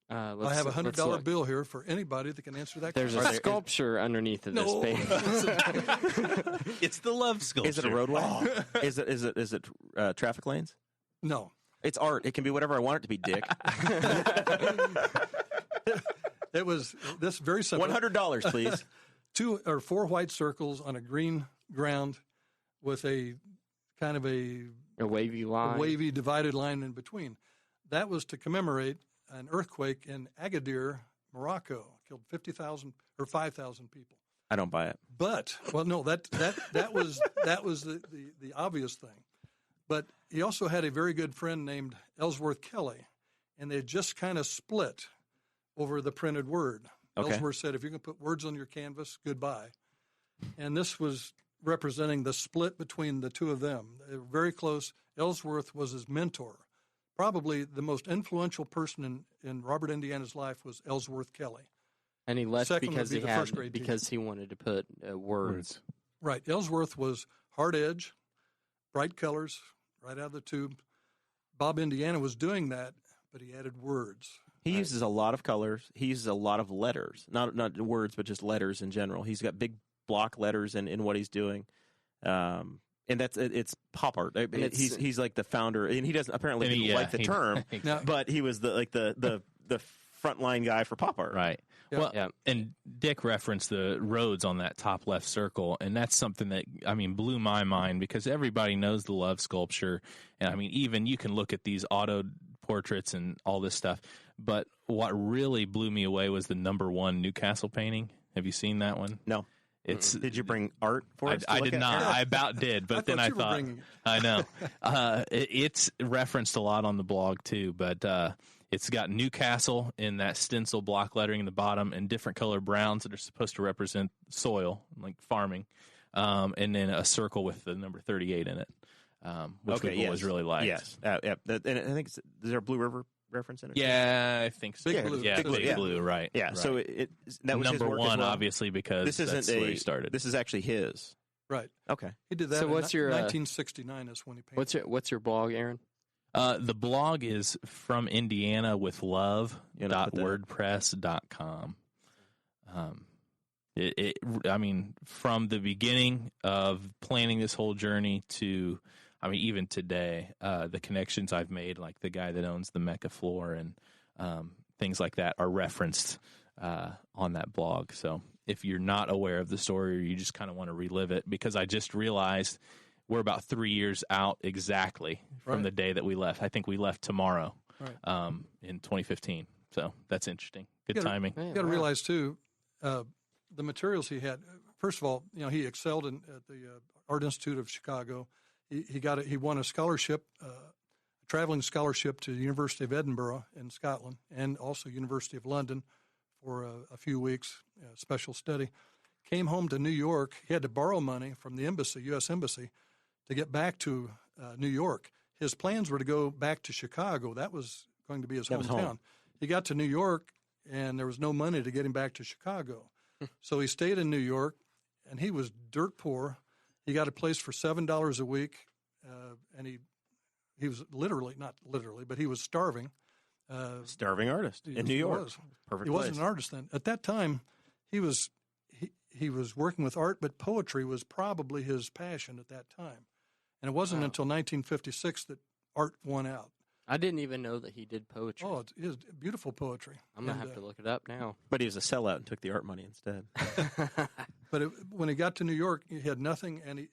I have a $100 bill here for anybody that can answer that There's question. a sculpture underneath of this No. painting. It's the love sculpture. Is it a roadway? Is it traffic lanes? No. It's art. It can be whatever I want it to be, Dick. It was this very simple. $100, please. 2 or 4 white circles on a green ground with a kind of a wavy line. wavy divided line in between. That was to commemorate an earthquake in Agadir, Morocco, killed 50,000 or 5,000 people. I don't buy it. But no, that was the obvious thing. But he also had a very good friend named Ellsworth Kelly, and they just kind of split over the printed word. Okay. Ellsworth said, "If you're going to put words on your canvas, goodbye." And this was representing the split between the two of them. They were very close. Ellsworth was his mentor. Probably the most influential person in Robert Indiana's life was Ellsworth Kelly. And he left Second would because be he the had first grade teacher. because he wanted to put words. Right. Ellsworth was hard edge, bright colors, right out of the tube. Bob Indiana was doing that, but he added words. He uses a lot of colors. He uses a lot of letters, not words, but just letters in general. He's got big block letters in what he's doing, and it's pop art. He's like the founder, and he doesn't apparently like the term, Now, but he was the frontline guy for pop art. Right. Yeah. Well, Yeah. and Dick referenced the roads on that top left circle, and that's something that, blew my mind because everybody knows the love sculpture. And, even you can look at these auto portraits and all this stuff. But what really blew me away was the #1 Newcastle painting. Have you seen that one? No. Did you bring art for us? I did not. I about did, but then I you were thought, bringing it. I know. It's referenced a lot on the blog too, but it's got Newcastle in that stencil block lettering in the bottom and different color browns that are supposed to represent soil, like farming, and then a circle with the number 38 in it, which we've always really liked. Yes. And I think is there a Blue River reference in it? Yeah, I think so. Big Blue. Yeah, Big Blue, Big yeah. Blue, right. Yeah. right. So that was his work as #1, well. obviously, because This isn't that's where he started. This is actually his. Right. Okay. He did that So in what's your 1969 is when he painted. What's your blog, Aaron? The blog is from Indiana with love.wordpress.com. I mean, from the beginning of planning this whole journey to, I mean, even today, the connections I've made, like the guy that owns the Mecca floor and things like that, are referenced on that blog. So if you're not aware of the story or you just kind of want to relive it, because I just realized we're about 3 years out exactly from the day that we left. I think we left tomorrow in 2015. So that's interesting. Good timing. You got to realize, too, the materials he had. First of all, he excelled at the Art Institute of Chicago. He won a scholarship, a traveling scholarship to the University of Edinburgh in Scotland, and also University of London for a few weeks, special study. Came home to New York. He had to borrow money from the embassy, U.S. Embassy, to get back to New York. His plans were to go back to Chicago. That was going to be his hometown. He got to New York, and there was no money to get him back to Chicago. So he stayed in New York, and he was dirt poor. He got a place for $7 a week, and he was not literally, but he was starving. Starving artist in New York. Perfect. He wasn't an artist then. At that time, he was working with art, but poetry was probably his passion at that time. And it wasn't until 1956 that art won out. I didn't even know that he did poetry. Oh, it is beautiful poetry. I'm going to have to look it up now. But he was a sellout and took the art money instead. But when he got to New York, he had nothing, and he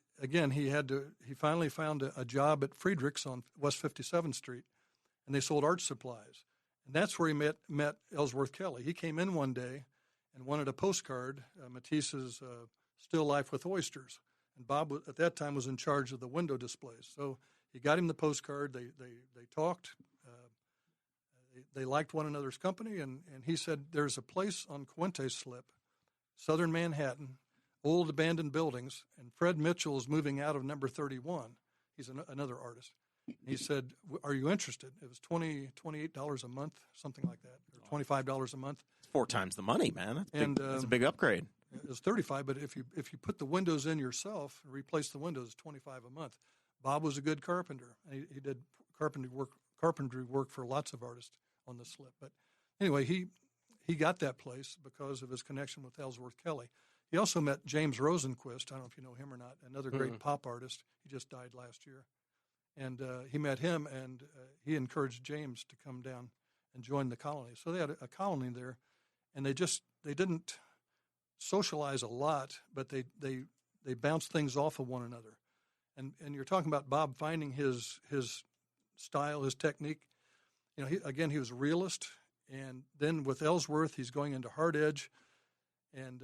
finally found a job at Friedrich's on West 57th Street, and they sold art supplies. And that's where he met Ellsworth Kelly. He came in one day and wanted a postcard, Matisse's Still Life with Oysters. And Bob, at that time, was in charge of the window displays. So he got him the postcard. They talked. They liked one another's company, and he said, there's a place on Coente Slip, southern Manhattan, old abandoned buildings, and Fred Mitchell is moving out of number 31. He's another artist. He said, are you interested? It was $28 a month, something like that, or $25 a month. It's 4 times the money, man. That's a big upgrade. It was $35, but if you put the windows in yourself and replace the windows, $25 a month. Bob was a good carpenter. He did carpentry work for lots of artists on the Slip. But anyway, he got that place because of his connection with Ellsworth Kelly. He also met James Rosenquist. I don't know if you know him or not, another great pop artist. He just died last year. And he met him, and he encouraged James to come down and join the colony. So they had a colony there, and they didn't socialize a lot, but they bounced things off of one another. And you're talking about Bob finding his style, his technique. He was a realist, and then with Ellsworth, he's going into hard edge and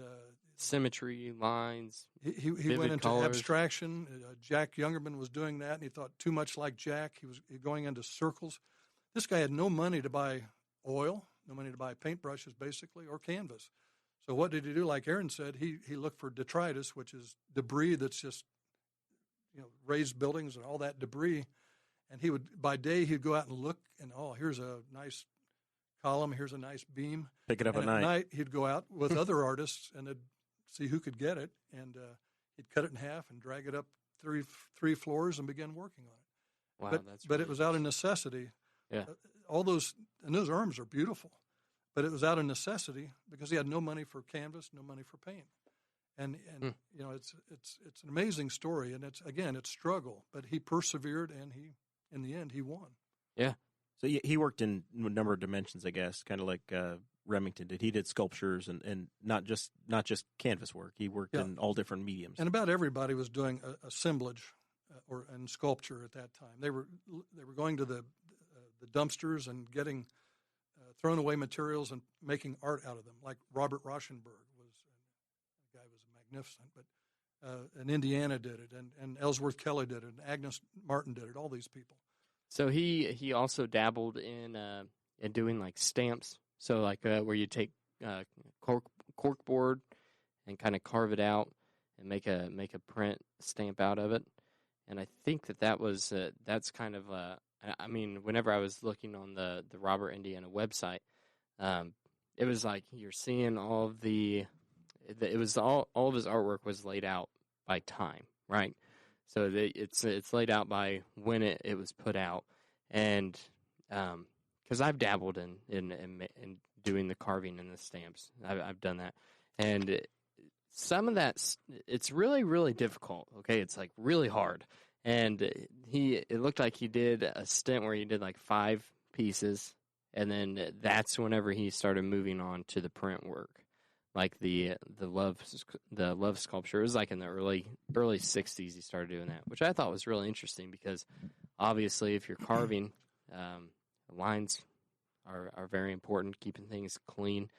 symmetry, lines. He went into colors. Abstraction. Jack Youngerman was doing that, and he thought too much like Jack. He was going into circles. This guy had no money to buy oil, no money to buy paintbrushes, basically, or canvas. So what did he do? Like Aaron said, he looked for detritus, which is debris that's just raised buildings and all that debris. And by day he'd go out and look, and here's a nice column, here's a nice beam. Pick it up and at night. night. He'd go out with other artists and they'd see who could get it, and he'd cut it in half and drag it up three floors and begin working on it. Wow, but it was out of necessity. Yeah. Those arms are beautiful, but it was out of necessity because he had no money for canvas, no money for paint. And it's an amazing story, and it's struggle, but he persevered, and in the end he won. Yeah. So he worked in a number of dimensions, I guess, kind of like Remington did. He did sculptures and not just canvas work. He worked in all different mediums. And about everybody was doing assemblage and sculpture at that time. They were going to the dumpsters and getting thrown away materials and making art out of them. Like Robert Rauschenberg was magnificent, but and Indiana did it, and Ellsworth Kelly did it, and Agnes Martin did it. All these people. So he also dabbled in doing like stamps. So like where you take corkboard and kind of carve it out and make a print stamp out of it. And I think that's kind of I mean, whenever I was looking on the Robert Indiana website, it was like you're seeing all of all of his artwork was laid out by time, right? So it's laid out by when it was put out, and because I've dabbled in doing the carving and the stamps, I've done that, and some of that it's really, really difficult. Okay, it's like really hard, and it looked like he did a stint where he did like 5 pieces, and then that's whenever he started moving on to the print work. Like the love sculpture. It was like in the early 60s he started doing that, which I thought was really interesting because obviously if you're carving, the lines are very important, keeping things clean.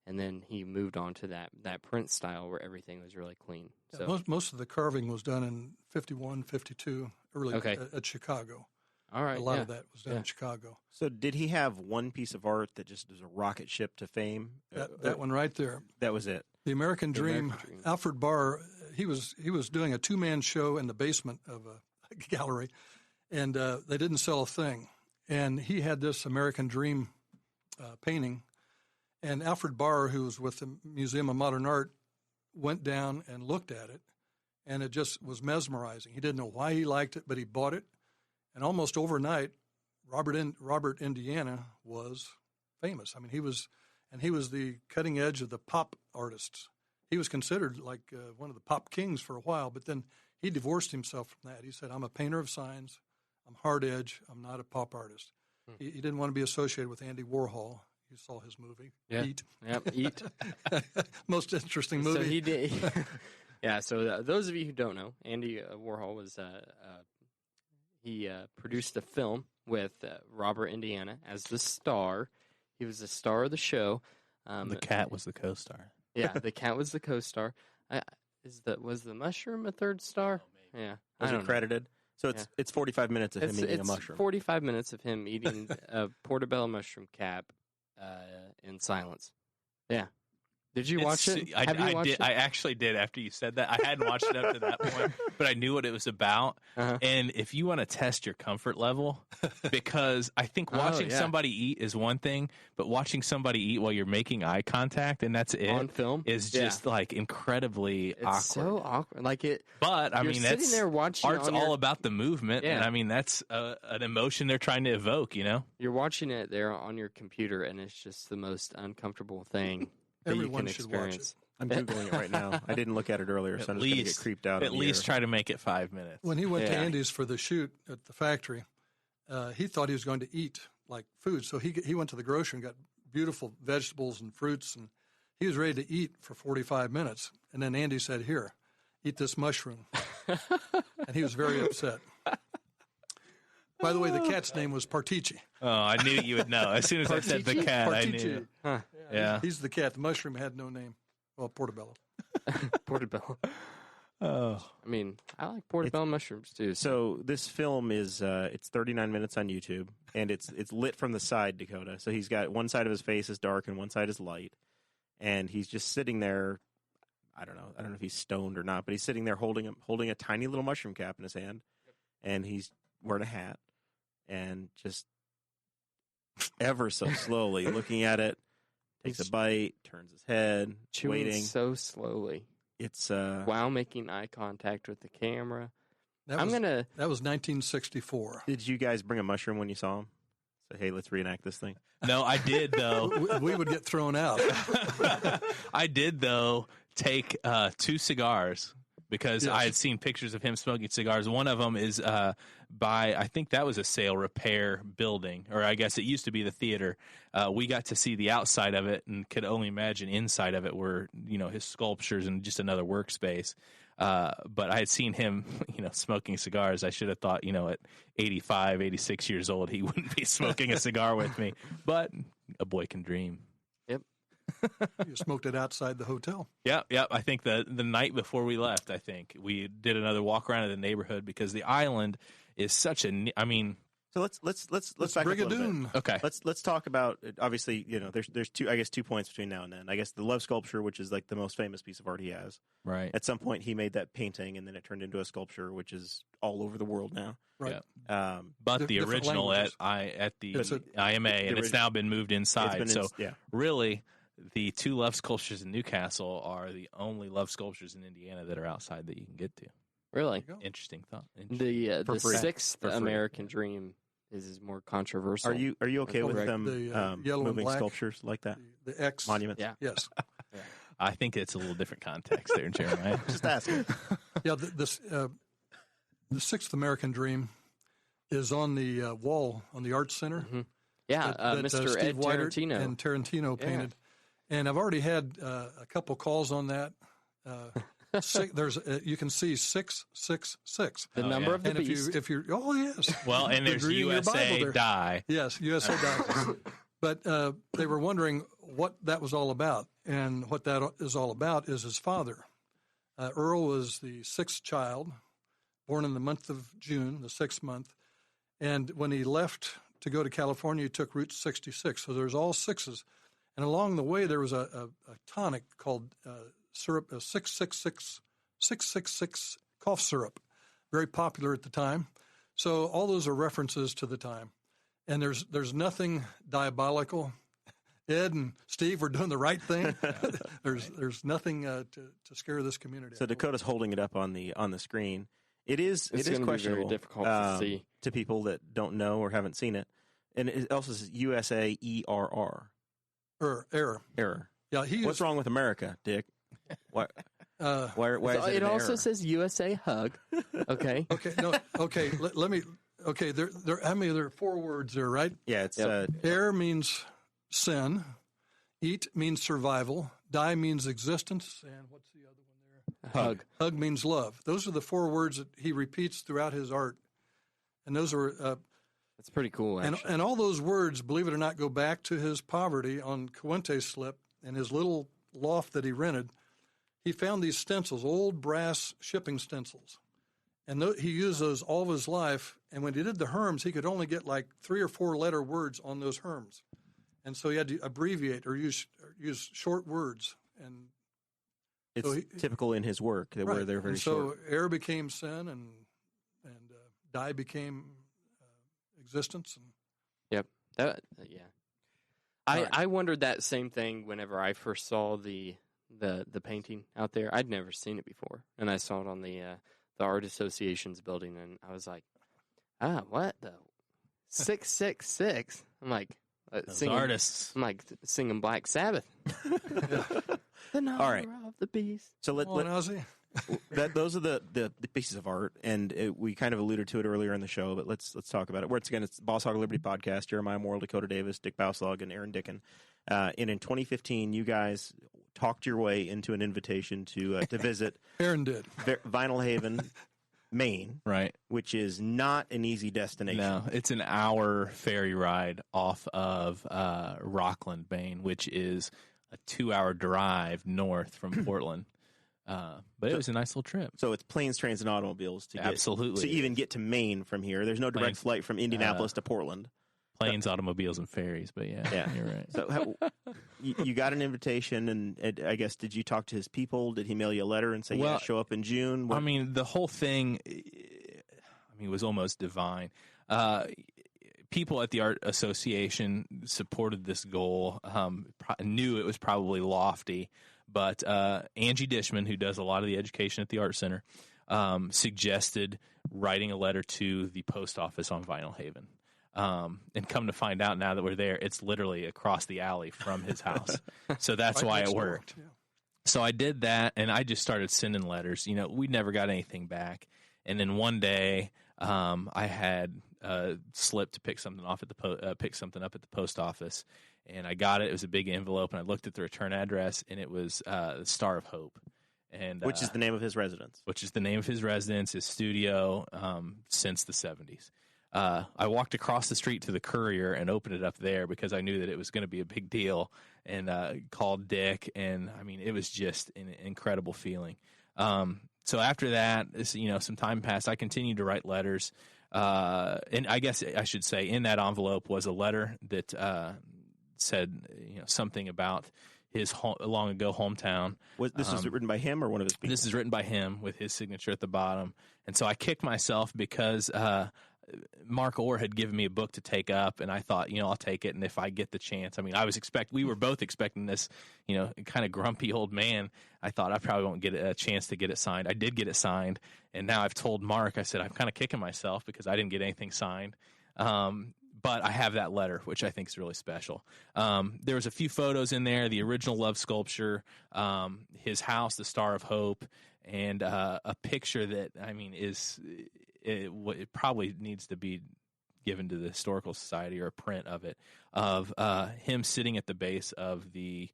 And then he moved on to that print style where everything was really clean. So most of the carving was done in 51, 52, early at Chicago. All right, a lot of that was done in Chicago. So did he have one piece of art that just was a rocket ship to fame? That one right there. That was it. The American Dream. Alfred Barr, he was doing a 2-man show in the basement of a gallery, and they didn't sell a thing. And he had this American Dream painting, and Alfred Barr, who was with the Museum of Modern Art, went down and looked at it, and it just was mesmerizing. He didn't know why he liked it, but he bought it. And almost overnight, Robert Indiana was famous. I mean, he was the cutting edge of the pop artists. He was considered like one of the pop kings for a while, but then he divorced himself from that. He said, "I'm a painter of signs. I'm hard edge. I'm not a pop artist." He didn't want to be associated with Andy Warhol. You saw his movie, Eat. Yep, Eat. Most interesting movie. So he did. Yeah. So those of you who don't know, Andy Warhol was. He produced a film with Robert Indiana as the star. He was the star of the show. The cat was the co-star. Yeah, the cat was the co-star. Was the mushroom a third star? Oh, yeah, was it credited? So it's 45 minutes of him eating a mushroom. 45 minutes of him eating a portobello mushroom cap in silence. Yeah. Did you watch it? Have you watched it? I actually did after you said that. I hadn't watched it up to that point, but I knew what it was about. Uh-huh. And if you want to test your comfort level, because I think watching somebody eat is one thing, but watching somebody eat while you're making eye contact and that's it on film is just like incredibly awkward. It's so awkward. Like it. But I mean, that's there watching art's all about the movement, and I mean that's an emotion they're trying to evoke. You know, you're watching it there on your computer, and it's just the most uncomfortable thing. Everyone should watch it. I'm Googling it right now. I didn't look at it earlier, so I'm just going to get creeped out. At least try to make it 5 minutes. When he went to Andy's for the shoot at the factory, he thought he was going to eat like food. So he went to the grocery and got beautiful vegetables and fruits, and he was ready to eat for 45 minutes. And then Andy said, "Here, eat this mushroom." And he was very upset. By the way, the cat's name was Partici. Oh, I knew you would know. As soon as I said the cat, Partici. I knew. Huh. Yeah. He's the cat. The mushroom had no name. Well, portobello. Portobello. Oh. I mean, I like portobello mushrooms, too. So this film is it's 39 minutes on YouTube, and it's lit from the side, Dakota. So he's got one side of his face is dark and one side is light, and he's just sitting there. I don't know if he's stoned or not, but he's sitting there holding a tiny little mushroom cap in his hand, and he's wearing a hat, and just ever so slowly looking at it, takes a bite, turns his head, chewing waiting so slowly. It's while making eye contact with the camera. That was 1964. Did you guys bring a mushroom when you saw him? Say, hey, let's reenact this thing. No, I did though. We would get thrown out. I did though take 2 cigars. Because I had seen pictures of him smoking cigars. One of them is by, I think that was a sale repair building, or I guess it used to be the theater. We got to see the outside of it and could only imagine inside of it were, his sculptures and just another workspace. But I had seen him, smoking cigars. I should have thought, at 85, 86 years old, he wouldn't be smoking a cigar with me. But a boy can dream. You smoked it outside the hotel. Yeah. I think the night before we left, we did another walk around in the neighborhood because the island is such a. I mean, so let's back up a little bit. Okay, let's talk about obviously there's 2 points between now and then. I guess the love sculpture, which is like the most famous piece of art he has. Right. At some point, he made that painting, and then it turned into a sculpture, which is all over the world now. Right. Yeah. But the original at the IMA, and it's now been moved inside. Really. the two love sculptures in Newcastle are the only love sculptures in Indiana that are outside that you can get to. Really? Interesting thought. The free. sixth American Dream is more controversial. Are you okay with them yellow and moving black, sculptures like that? The X Monuments? Yeah. Yes. I think it's a little different context there, Jeremiah. Just asking. Yeah. The sixth American Dream is on the wall on the Arts Center. Mm-hmm. Yeah, that Mr. Steve Ed Whitert Tarantino. and Tarantino painted. And I've already had a couple calls on that. You can see 666. The number of the and beast. if you're yes. Well, and there's You're reading your Bible USA there. Die. Yes, USA Die. But they were wondering what that was all about, and what that is all about is his father. Earl was the sixth child, born in the month of June, the 6th month, and when he left to go to California, he took Route 66. So there's all sixes, and along the way there was a tonic called syrup, 666 cough syrup, very popular at the time. So all those are references to the time. And there's nothing diabolical. Ed and Steve were doing the right thing. there's nothing to scare this community. So Dakota's holding it up on the screen. It is questionable. Very difficult to see to people that don't know or haven't seen it. And it also says USAERR. Error. Yeah. What's wrong with America, Dick? Why is it it an also error? says USA Hug. Okay. Okay. No. Okay. Let me. Okay. There. How many? There are 4 words there, right? Yeah. It's Air means sin. Eat means survival. Die means existence. And what's the other one there? Hug. Hug means love. Those are the 4 words that he repeats throughout his art. And those are. That's pretty cool, actually. And all those words, believe it or not, go back to his poverty on Coente's slip and his little loft that he rented. He found these stencils, old brass shipping stencils. And he used those all of his life. And when he did the herms, he could only get like 3 or 4 letter words on those herms. And so he had to abbreviate or use short words. And it's so typical in his work that where they're very short. So air became sin, and die became existence. And Yep. Yeah. I wondered that same thing whenever I first saw the painting out there. I'd never seen it before, and I saw it on the Art Association's building, and I was like, what the 666? I'm like, singing, artists. I'm like singing Black Sabbath. The number All right. of the beast. So those are the pieces of art, and we kind of alluded to it earlier in the show, but let's talk about it. Once again, it's Boss Hog of Liberty podcast. Jeremiah Morrill, Dakota Davis, Dick Bouslog, and Aaron Dicken. And in 2015, you guys talked your way into an invitation to visit. Aaron did. Vinyl Haven, Maine, Right. which is not an easy destination. No, it's an hour ferry ride off of Rockland, Maine, which is a 2-hour drive north from Portland. But it was a nice little trip. So it's planes, trains, and automobiles to even get to Maine from here. There's no direct flight from Indianapolis to Portland. Planes, automobiles, and ferries. But yeah, you're right. So you got an invitation, and I guess, did you talk to his people? Did he mail you a letter and say, show up in June? I mean, the whole thing, was almost divine. People at the Art Association supported this goal, knew it was probably lofty, but Angie Dishman, who does a lot of the education at the Art Center, suggested writing a letter to the post office on Vinyl Haven. And come to find out now that we're there, it's literally across the alley from his house. So that's why it worked. Yeah. So I did that, and I just started sending letters. We never got anything back. And then one day, I had slipped to pick something up at the post office, and I got it. It was a big envelope, and I looked at the return address, and it was the Star of Hope, and which is the name of his residence. His studio since the 70s. I walked across the street to the Courier and opened it up there because I knew that it was going to be a big deal, and called Dick, and it was just an incredible feeling. So after that, some time passed. I continued to write letters, and I guess I should say in that envelope was a letter that said something about his long ago hometown. This was written by him or one of his people? This is written by him with his signature at the bottom. And so I kicked myself because Mark Orr had given me a book to take up, and I thought, I'll take it, and if I get the chance, I mean, we were both expecting this, kind of grumpy old man. I thought I probably won't get a chance to get it signed. I did get it signed, and now I've told Mark, I said, I'm kind of kicking myself because I didn't get anything signed. But I have that letter, which I think is really special. There was a few photos in there, the original love sculpture, his house, the Star of Hope, and a picture that, I mean, it probably needs to be given to the Historical Society, or a print of it, of him sitting at the base of the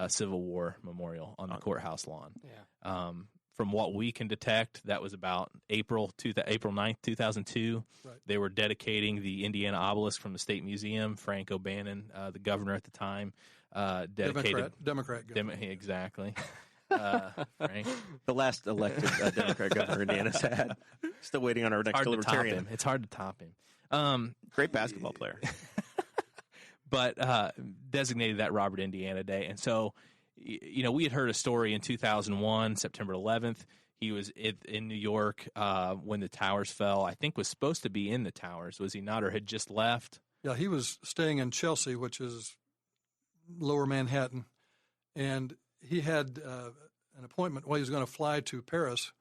Civil War Memorial on the courthouse lawn. Yeah. From what we can detect, that was about April 9th, 2002. Right. They were dedicating the Indiana obelisk from the State Museum. Frank O'Bannon, the governor at the time, dedicated. Democrat governor. Exactly. Frank. The last elected Democrat governor Indiana's had. Still waiting on our next Libertarian. It's hard to top him. Great basketball player. But designated that Robert Indiana Day. And so, we had heard a story in 2001, September 11th. He was in New York when the towers fell. I think was supposed to be in the towers. Was he not, or had just left? Yeah, he was staying in Chelsea, which is lower Manhattan. And he had an appointment. Well, he was going to fly to Paris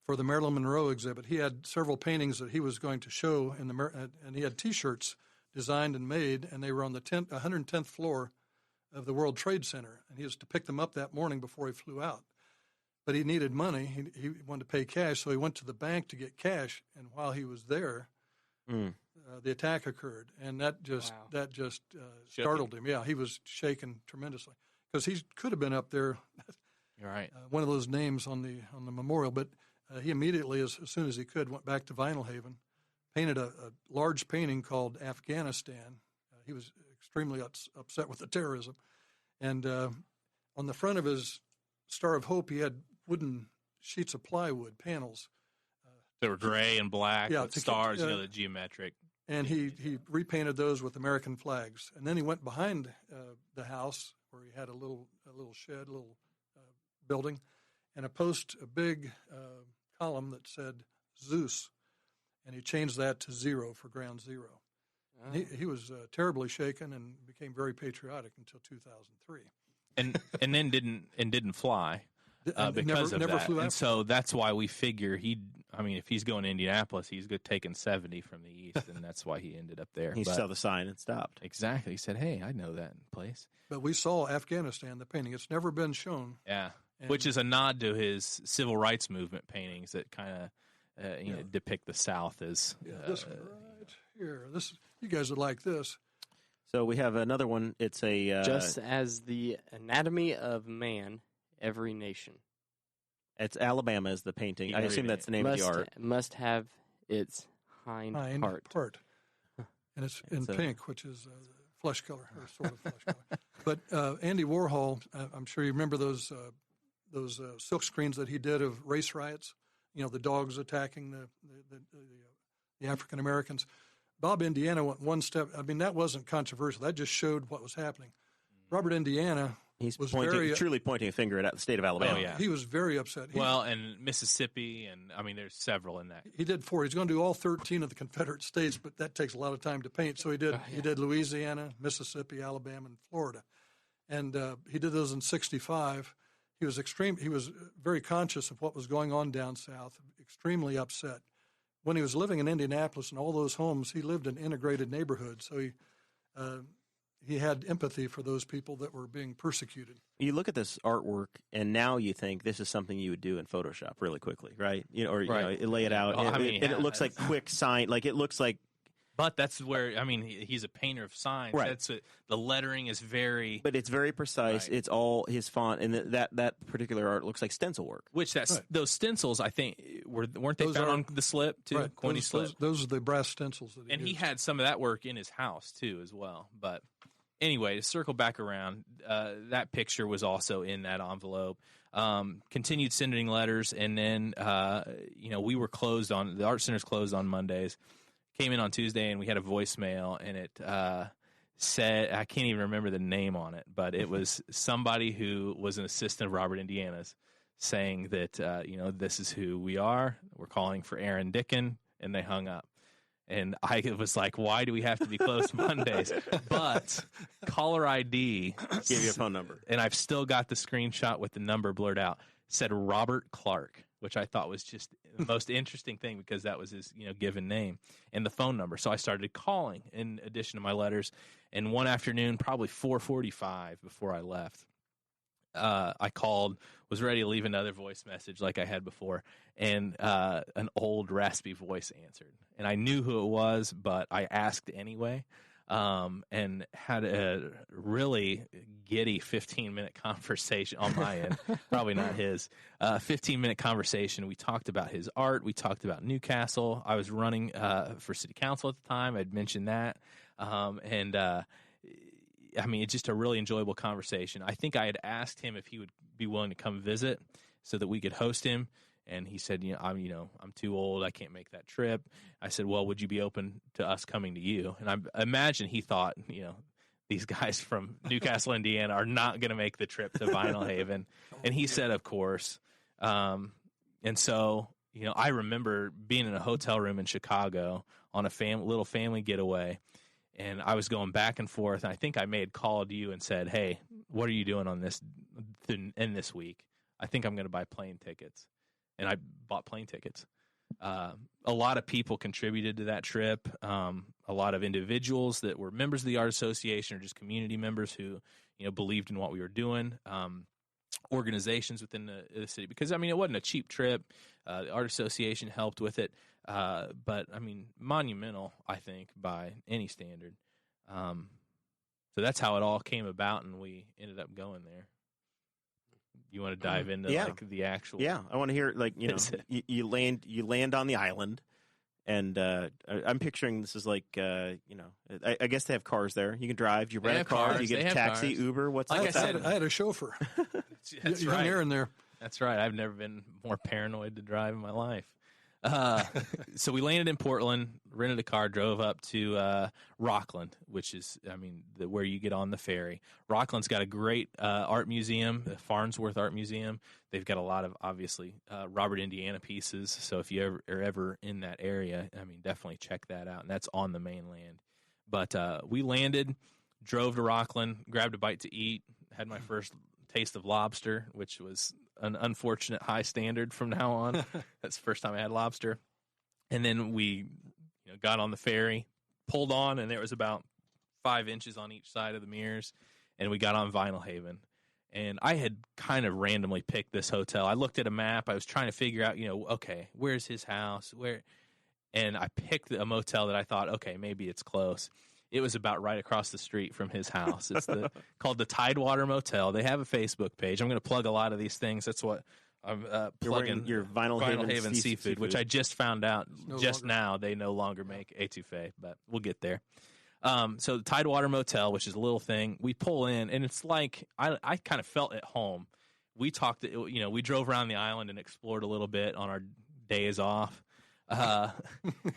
for the Marilyn Monroe exhibit. He had several paintings that he was going to show, and he had T-shirts designed and made, and they were on the 110th floor of the World Trade Center, and he was to pick them up that morning before he flew out. But he needed money. He wanted to pay cash, so he went to the bank to get cash, and while he was there, the attack occurred, and that just startled him. Yeah, he was shaken tremendously because he could have been up there. You're right. One of those names on the memorial, but he immediately, as soon as he could, went back to Vinyl Haven, painted a large painting called Afghanistan. He was extremely upset with the terrorism. And on the front of his Star of Hope, he had wooden sheets of plywood panels. They were gray and black with stars, the geometric. And he repainted those with American flags. And then he went behind the house where he had a little shed, a little building, and a big column that said Zeus. And he changed that to 0 for Ground Zero. Oh. He was terribly shaken and became very patriotic until 2003. And then didn't fly because never of that. Flew and so that's why we figure if he's going to Indianapolis, he's taking 70 from the east, and that's why he ended up there. He saw the sign and stopped. Exactly. He said, "Hey, I know that place." But we saw Afghanistan, the painting. It's never been shown. Yeah, which is a nod to his civil rights movement paintings that kind of depict the South as this one right here. You guys would like this. So we have another one. It's a just as the anatomy of man, every nation. It's Alabama is the painting. I assume that's the name of the art. Must have its hind part. And it's in pink, which is flesh color, or sort of flesh color. But Andy Warhol, I'm sure you remember those silk screens that he did of race riots. The dogs attacking the African Americans. Bob Indiana went one step. I mean, that wasn't controversial. That just showed what was happening. Robert Indiana was truly pointing a finger at the state of Alabama. Oh, yeah. He was very upset. And Mississippi, and there's several in that. He did 4. He's going to do all 13 of the Confederate states, but that takes a lot of time to paint. So he did. He did Louisiana, Mississippi, Alabama, and Florida, and he did those in '65. He was very conscious of what was going on down south. Extremely upset. When he was living in Indianapolis and all those homes, he lived in integrated neighborhoods. So he had empathy for those people that were being persecuted. You look at this artwork, and now you think this is something you would do in Photoshop really quickly, right? Lay it out, and it looks like quick sign. Like it looks like. But that's where he's a painter of signs. Right. The lettering is but it's very precise. Right. It's all his font, and that particular art looks like stencil work. Which those stencils, I think, weren't they found on the slip too? Right. Coiny slip. Those are the brass stencils that he had some of that work in his house too, as well. But anyway, to circle back around, that picture was also in that envelope. Continued sending letters, and then we were closed on the art center's closed on Mondays. Came in on Tuesday, and we had a voicemail, and it said, I can't even remember the name on it, but it was somebody who was an assistant of Robert Indiana's saying that, this is who we are. We're calling for Aaron Dicken, and they hung up. And I was like, why do we have to be closed Mondays? But caller ID gave you a phone number. And I've still got the screenshot with the number blurred out. Said Robert Clark, which I thought was just the most interesting thing because that was his, given name and the phone number. So I started calling in addition to my letters. And one afternoon, probably 4:45 before I left, I called, was ready to leave another voice message like I had before, and an old raspy voice answered. And I knew who it was, but I asked anyway, and had a really giddy 15-minute conversation on my end, probably not his, 15-minute conversation. We talked about his art. We talked about Newcastle. I was running for city council at the time. I'd mentioned that. It's just a really enjoyable conversation. I think I had asked him if he would be willing to come visit so that we could host him. And he said, I'm too old. I can't make that trip. I said, well, would you be open to us coming to you? And I imagine he thought, these guys from Newcastle, Indiana are not going to make the trip to Vinyl Haven. And he said, of course. And so, I remember being in a hotel room in Chicago on a little family getaway. And I was going back and forth. And I think I may have called you and said, hey, what are you doing on this week? I think I'm going to buy plane tickets. And I bought plane tickets. A lot of people contributed to that trip. A lot of individuals that were members of the Art Association or just community members who, believed in what we were doing. Organizations within the city. Because, it wasn't a cheap trip. The Art Association helped with it. But, monumental, I think, by any standard. So that's how it all came about, and we ended up going there. You want to dive into the actual? Yeah, I want to hear you land on the island, and I'm picturing this is like I guess they have cars there. You can drive. You rent a car. You get a taxi, Uber. What's I that? had a chauffeur. That's right. There and there. That's right. I've never been more paranoid to drive in my life. So we landed in Portland, rented a car, drove up to Rockland, which is, where you get on the ferry. Rockland's got a great art museum, the Farnsworth Art Museum. They've got a lot of, obviously, Robert Indiana pieces. So if you are ever in that area, definitely check that out. And that's on the mainland. But we landed, drove to Rockland, grabbed a bite to eat, had my first taste of lobster, which was an unfortunate high standard from now on. That's the first time I had lobster. And then we got on the ferry, pulled on, and there was about 5 inches on each side of the mirrors, and we got on Vinyl Haven. And I had kind of randomly picked this hotel. I looked at a map. I was trying to figure out, okay, where's his house? And I picked a motel that I thought, okay, maybe it's close. It was about right across the street from his house. It's called the Tidewater Motel. They have a Facebook page. I'm going to plug a lot of these things. That's what I'm plugging. Your Vinyl Haven seafood, which I just found out now they no longer make etouffee, but we'll get there. So the Tidewater Motel, which is a little thing, we pull in, and it's like I kind of felt at home. We talked, we drove around the island and explored a little bit on our days off. How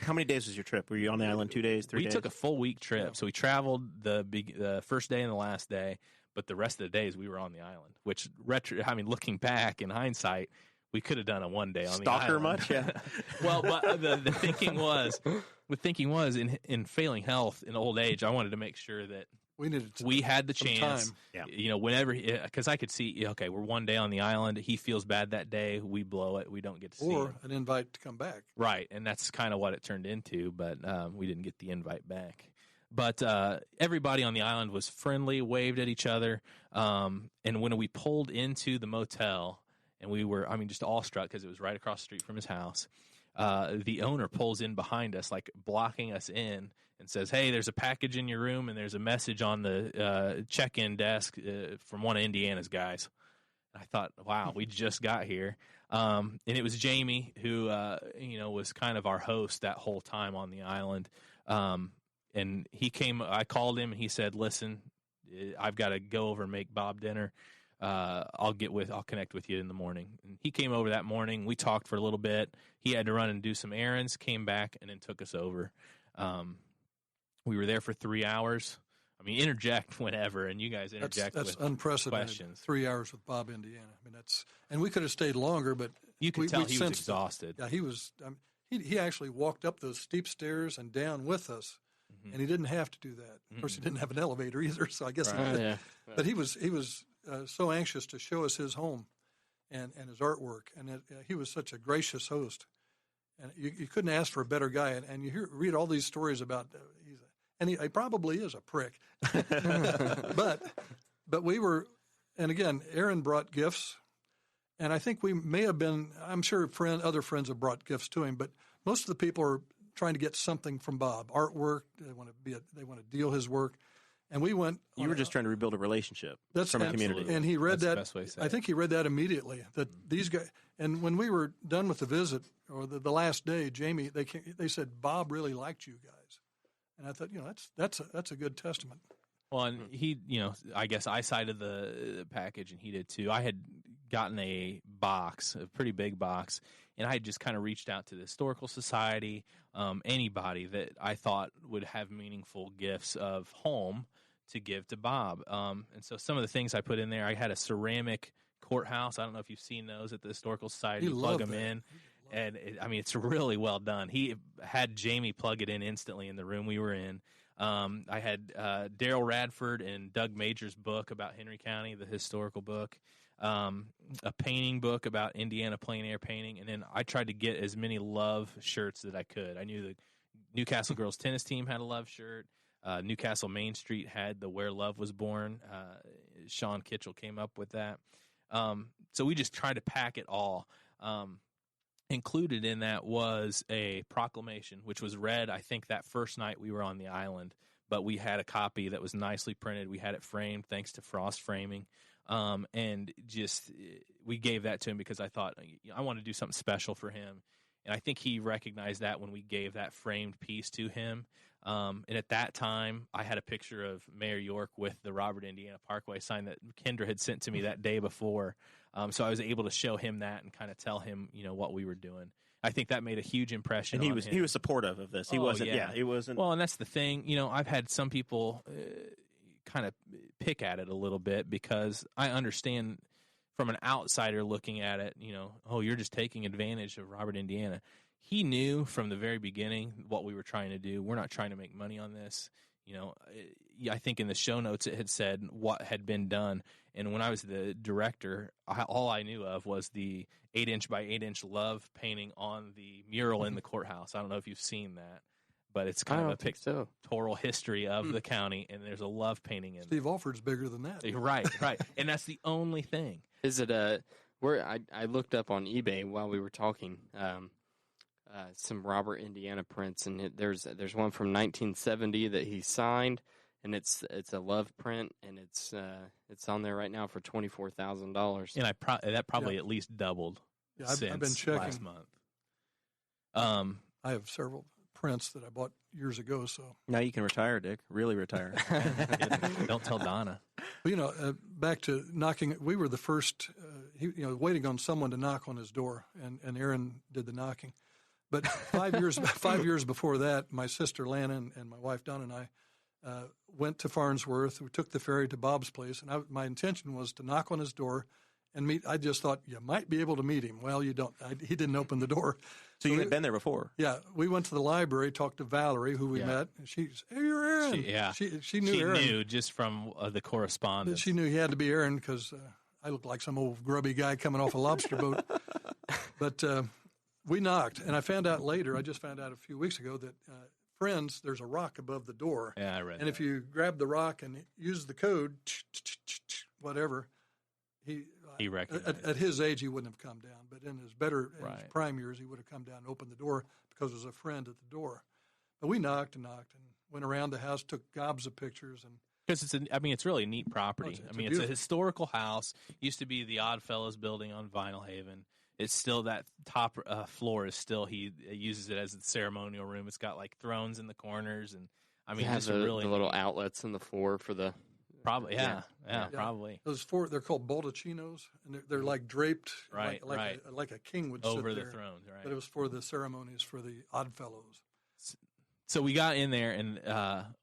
many days was your trip? Were you on the island 2 days, 3 days? We took a full week trip. So we traveled the first day and the last day, but the rest of the days we were on the island, which looking back in hindsight, we could have done a 1 day on the island. Stalker much? Yeah. Well, but the thinking was in failing health in old age, I wanted to make sure that we had the chance, whenever, because I could see, okay, we're 1 day on the island. He feels bad that day. We blow it. We don't get to see him. Or an invite to come back. Right, and that's kind of what it turned into, but we didn't get the invite back. But everybody on the island was friendly, waved at each other, and when we pulled into the motel, and we were, just awestruck because it was right across the street from his house, the owner pulls in behind us, like blocking us in, and says, hey, there's a package in your room, and there's a message on the check-in desk from one of Indiana's guys. I thought, wow, we just got here. And it was Jamie who, was kind of our host that whole time on the island. And he came, I called him, and he said, listen, I've got to go over and make Bob dinner. I'll connect with you in the morning. And he came over that morning. We talked for a little bit. He had to run and do some errands, came back, and then took us over. We were there for 3 hours. Interject whenever, and you guys interject. That's with unprecedented. Questions. 3 hours with Bob Indiana. And we could have stayed longer, but you could tell he was exhausted. Yeah, he was. he actually walked up those steep stairs and down with us, and he didn't have to do that. Of course, he didn't have an elevator either, so I guess he did. Yeah. But he was so anxious to show us his home and his artwork, and he was such a gracious host. And you couldn't ask for a better guy. And you read all these stories about he probably is a prick. but we were, and again, Aaron brought gifts, and I think we may have been. I'm sure other friends have brought gifts to him, but most of the people are trying to get something from Bob, artwork. They want to deal his work, and we went. You were just trying to rebuild a relationship from a community, and he read That's the best way to say I think he read that immediately. That these guys, and when we were done with the visit or the last day, Jamie, they said Bob really liked you guys, and I thought, that's a good testament. Well, and he, I guess I cited the package, and he did too. I had gotten a pretty big box, and I had just kind of reached out to the Historical Society, anybody that I thought would have meaningful gifts of home to give to Bob. And so some of the things I put in there, I had a ceramic courthouse. I don't know if you've seen those at the Historical Society. You plug them in, and it's really well done. He had Jamie plug it in instantly in the room we were in. I had Daryl Radford and Doug Major's book about Henry County, the historical book, a painting book about Indiana plein air painting, and then I tried to get as many love shirts that I could. I knew the Newcastle girls tennis team had a love shirt. Newcastle Main Street had the Where Love Was Born. Sean Kitchell came up with that. So we just tried to pack it all. Included in that was a proclamation, which was read, I think, that first night we were on the island. But we had a copy that was nicely printed. We had it framed, thanks to Frost Framing. And just we gave that to him because I thought, I want to do something special for him. And I think he recognized that when we gave that framed piece to him. And at that time, I had a picture of Mayor York with the Robert Indiana Parkway sign that Kendra had sent to me that day before. So I was able to show him that and kind of tell him, what we were doing. I think that made a huge impression. And he was supportive of this. He wasn't. Yeah, he wasn't. Well, and that's the thing. I've had some people kind of pick at it a little bit because I understand from an outsider looking at it. You're just taking advantage of Robert Indiana. He knew from the very beginning what we were trying to do. We're not trying to make money on this. I think in the show notes it had said what had been done. And when I was the director, all I knew of was the 8-inch by 8-inch love painting on the mural in the courthouse. I don't know if you've seen that, but it's kind of a pictorial history of the county, and there's a love painting in Steve Alford's bigger than that. Right. And that's the only thing. Is it I looked up on eBay while we were talking, some Robert Indiana prints, and there's one from 1970 that he signed, and it's a love print, and it's on there right now for $24,000. And that probably at least doubled. Yeah, since I've been checking last month. I have several prints that I bought years ago. So now you can retire, Dick. Really retire. Don't tell Donna. Well, back to knocking. We were the first. Waiting on someone to knock on his door, and Aaron did the knocking. But 5 years before that, my sister Lana and my wife Donna and I went to Farnsworth. We took the ferry to Bob's place, and my intention was to knock on his door and meet. I just thought you might be able to meet him. Well, you don't. He didn't open the door. So you had been there before? Yeah. We went to the library, talked to Valerie, who we met. And she's, hey, you're Aaron. She knew Aaron. She knew just from the correspondence. She knew he had to be Aaron because I looked like some old grubby guy coming off a lobster boat. But we knocked, and I found out later, I just found out a few weeks ago that Friends, there's a rock above the door. Yeah, I read And if you grab the rock and use the code, whatever, he recognized. At his age, he wouldn't have come down. But in his his prime years, he would have come down and opened the door because there was a friend at the door. But we knocked and went around the house, took gobs of pictures. Because it's really a neat property. It's a historical house. Used to be the Oddfellows building on Vinyl Haven. It's still that top floor is still, he uses it as a ceremonial room. It's got like thrones in the corners, and the little outlets in the floor for the probably probably those four. They're called baldacchinos, and they're like draped like a king would over sit the there. thrones, right? But it was for the ceremonies for the Oddfellows. So we got in there, and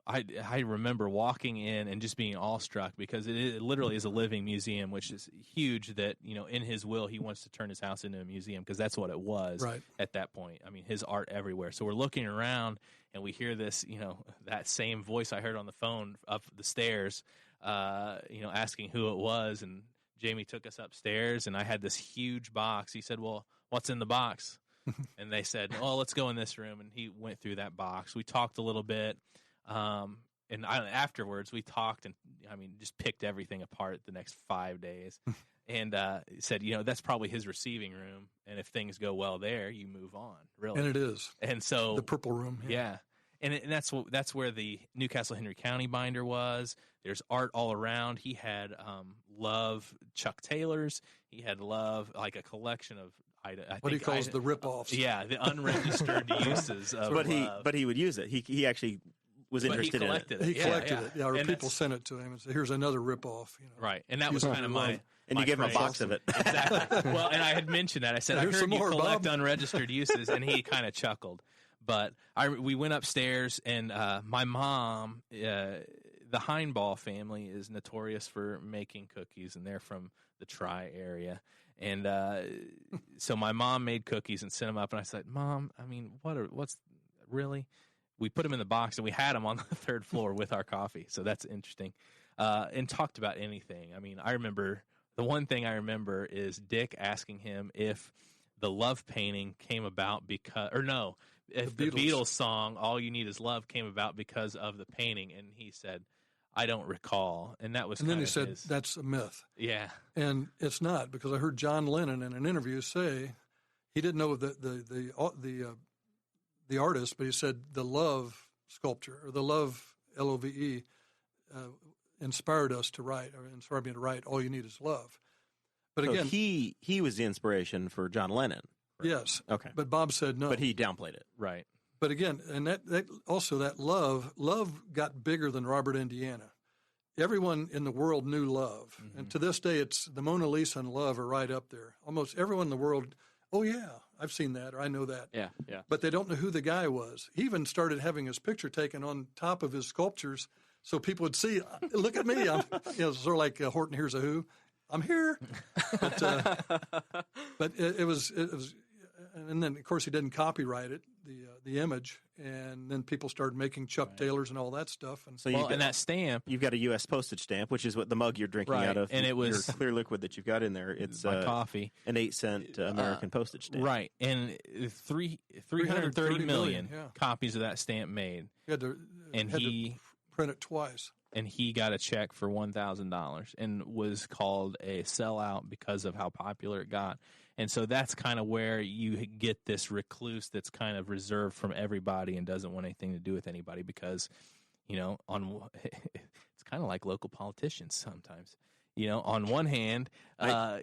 I remember walking in and just being awestruck because it literally is a living museum, which is huge. That in his will, he wants to turn his house into a museum because that's what it was at that point. I mean, his art everywhere. So we're looking around, and we hear this, that same voice I heard on the phone up the stairs, asking who it was, and Jamie took us upstairs, and I had this huge box. He said, "Well, what's in the box?" And they said, "Oh, let's go in this room." And he went through that box. We talked a little bit, and afterwards we talked and just picked everything apart the next 5 days. And said, that's probably his receiving room. And if things go well there, you move on. Really, and it is. And so the purple room, yeah. And that's where the Newcastle Henry County binder was. There's art all around. He had Love Chuck Taylor's. He had Love, like a collection of what he calls the rip-offs. Yeah, the unregistered uses of Love. But he would use it. He actually was interested in it. He collected it. Yeah, or people sent it to him and said, "Here's another rip-off." Right, and that was kind of my. And you gave him a box of it. Exactly. Well, and I had mentioned that. I said, "I heard you collect unregistered uses," and he kind of chuckled. But we went upstairs, and my mom, the Heinball family, is notorious for making cookies, and they're from the Tri-area. And so my mom made cookies and sent them up, and I said, "Mom, what's really?" We put them in the box, and we had them on the third floor with our coffee. So that's interesting. And talked about anything. I remember the one thing I remember is Dick asking him if the Love painting came about if the Beatles song "All You Need Is Love" came about because of the painting, and he said, "I don't recall," and that was. And then he said, "That's a myth." Yeah, and it's not, because I heard John Lennon in an interview say he didn't know the artist, but he said the Love sculpture or the Love LOVE inspired me to write "All You Need Is Love." But again, he was the inspiration for John Lennon. Yes. Okay. But Bob said no. But he downplayed it. Right. But again, and that also that love got bigger than Robert, Indiana. Everyone in the world knew Love. Mm-hmm. And to this day, it's the Mona Lisa and Love are right up there. Almost everyone in the world, "Oh yeah, I've seen that," or "I know that." Yeah. But they don't know who the guy was. He even started having his picture taken on top of his sculptures so people would see, "Look at me." I'm, sort of like Horton Hears a Who. I'm here. But it was, and then of course he didn't copyright it, the image, and then people started making Chuck Taylors and all that stuff. And so and that stamp, you've got a U.S. postage stamp, which is what the mug you're drinking out of, and it was your clear liquid that you've got in there. It's my coffee, an 8-cent American postage stamp, right? And 330 million copies of that stamp made. He print it twice. And he got a check for $1,000 and was called a sellout because of how popular it got. And so that's kind of where you get this recluse that's kind of reserved from everybody and doesn't want anything to do with anybody because, it's kind of like local politicians sometimes. On one hand,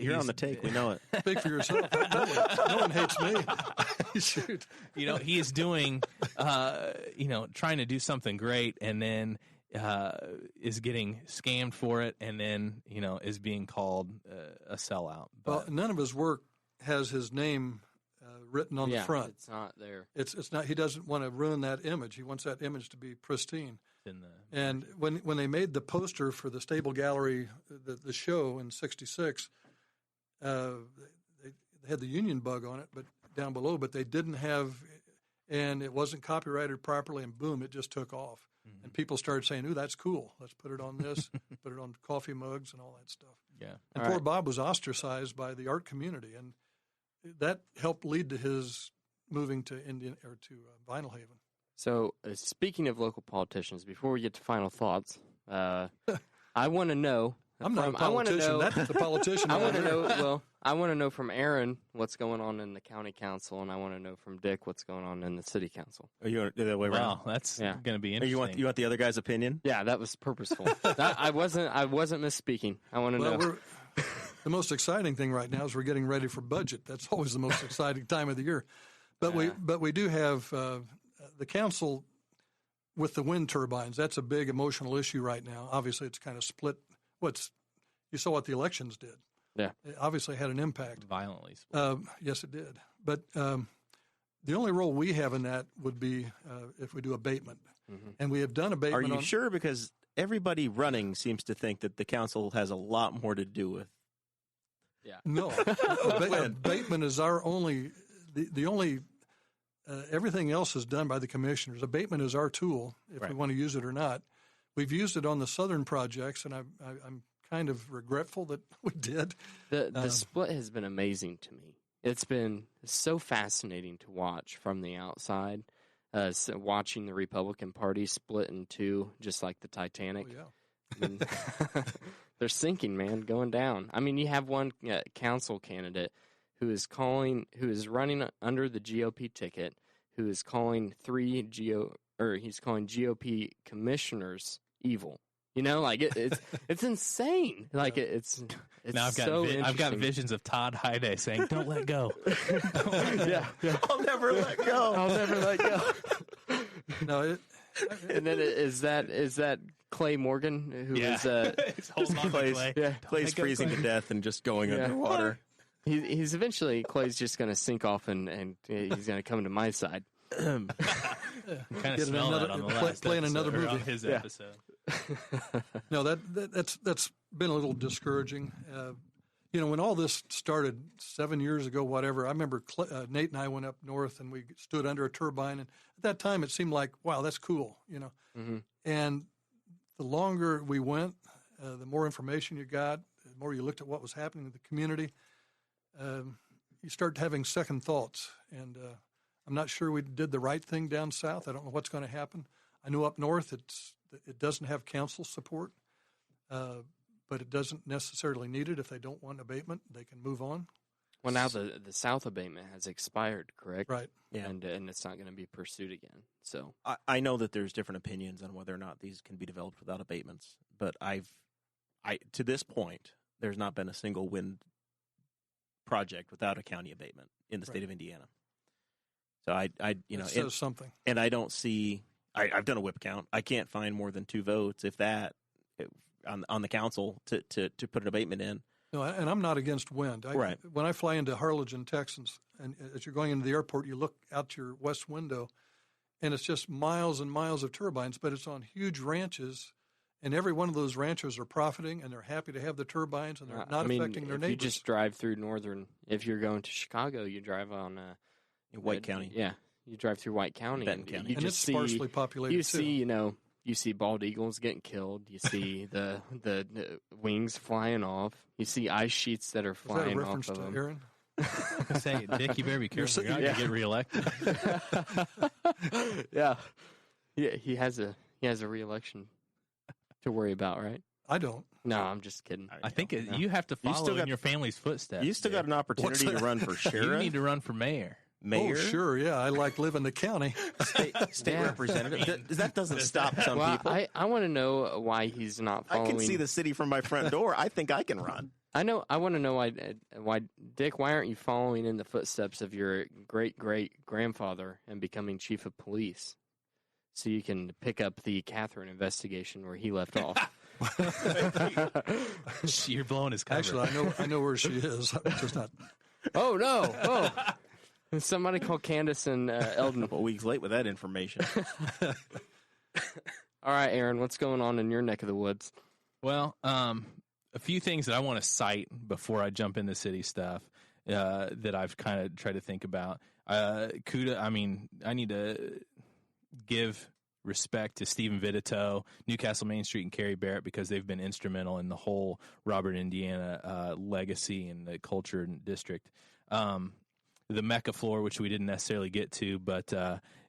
you're on the take. We know it. Speak for yourself. No one hates me. Shoot. He is doing, trying to do something great, and then is getting scammed for it, and then is being called a sellout. But, well, none of his work has his name written on the front. It's not there. It's not. He doesn't want to ruin that image. He wants that image to be pristine. And when they made the poster for the Stable Gallery, the show in '66, they had the Union bug on it, but down below. But they didn't have, and it wasn't copyrighted properly. And boom, it just took off. Mm-hmm. And people started saying, "Ooh, that's cool. Let's put it on this, put it on coffee mugs and all that stuff." Yeah. And poor Bob was ostracized by the art community, and that helped lead to his moving to Vinyl Haven. So, speaking of local politicians, before we get to final thoughts, I want to know. I'm not a politician. That's the politician. I want to know. Well, I want to know from Aaron what's going on in the county council, and I want to know from Dick what's going on in the city council. Are you the way around? Wow, that's going to be interesting. You want the other guy's opinion? Yeah, that was purposeful. I wasn't misspeaking. I want to know. The most exciting thing right now is we're getting ready for budget. That's always the most exciting time of the year. But we do have the council with the wind turbines. That's a big emotional issue right now. Obviously, it's kind of split. You saw what the elections did. Yeah, it obviously had an impact. Violently split. Yes, it did. But The only role we have in that would be if we do abatement. Mm-hmm. And we have done abatement. Are you sure? Because everybody running seems to think that the council has a lot more to do with. Yeah. No. Abatement is our only, the only, everything else is done by the commissioners. Abatement is our tool, if we want to use it or not. We've used it on the southern projects, and I'm kind of regretful that we did. The split has been amazing to me. It's been so fascinating to watch from the outside, watching the Republican Party split in two, just like the Titanic. Oh, yeah. I mean, they're sinking, man, going down. I mean, you have one council candidate who is running under the GOP ticket, who is calling he's calling GOP commissioners evil. You know, like it's insane. Like it's now I've got visions of Todd Hyde saying, "Don't let go." yeah. I'll never let go. I'll never let go. No, and then is that Clay Morgan who is holding on to Clay. Yeah. Clay's freezing to death and just going underwater. He's eventually Clay's just going to sink off and he's going to come to my side. Kind of smell that on the last play in another movie. On his episode. No, that's been a little discouraging. When all this started 7 years ago, whatever, I remember Nate and I went up north and we stood under a turbine. And at that time, it seemed like, wow, that's cool, Mm-hmm. And the longer we went, the more information you got, the more you looked at what was happening in the community, you start having second thoughts. And I'm not sure we did the right thing down south. I don't know what's going to happen. I know up north it doesn't have council support, but it doesn't necessarily need it. If they don't want abatement, they can move on. Well, now the South abatement has expired, correct? Right. Yeah. And it's not going to be pursued again. So I know that there's different opinions on whether or not these can be developed without abatements, but to this point, there's not been a single wind project without a county abatement in the state of Indiana. So It says something. And I don't see. I've done a whip count. I can't find more than 2 votes, if that, on the council to put an abatement in. No, and I'm not against wind. Right. When I fly into Harlingen, Texas, and as you're going into the airport, you look out your west window, and it's just miles and miles of turbines, but it's on huge ranches, and every one of those ranchers are profiting, and they're happy to have the turbines, and they're not affecting their neighbors. If you just drive through if you're going to Chicago, you drive on White County. Yeah, you drive through White County. Benton County. And it's sparsely populated, too. You see bald eagles getting killed. You see the wings flying off. You see ice sheets that are flying Is that a reference off to of them. Aaron? Say, Dick, you better be careful. You're not going to get reelected. Yeah, he has a reelection to worry about, right? I don't. No, I'm just kidding. I think you have to follow in your family's footsteps. You still got an opportunity to run for sheriff. You need to run for mayor. Mayor? Oh, sure, yeah. I like living the county. State representative. That doesn't stop some people. I want to know why he's not following. I can see the city from my front door. I think I can run. I want to know why, Dick, why aren't you following in the footsteps of your great-great-grandfather and becoming chief of police so you can pick up the Catherine investigation where he left off? You're blowing his cover. Actually, I know where she is. I'm just not. Oh, no. Oh. Somebody call Candace and Eldon. A couple weeks late with that information. All right, Aaron, what's going on in your neck of the woods? Well, a few things that I want to cite before I jump into city stuff that I've kind of tried to think about. I need to give respect to Stephen Vitito, Newcastle Main Street, and Carrie Barrett because they've been instrumental in the whole Robert, Indiana legacy and the culture and district. The Mecca floor, which we didn't necessarily get to, but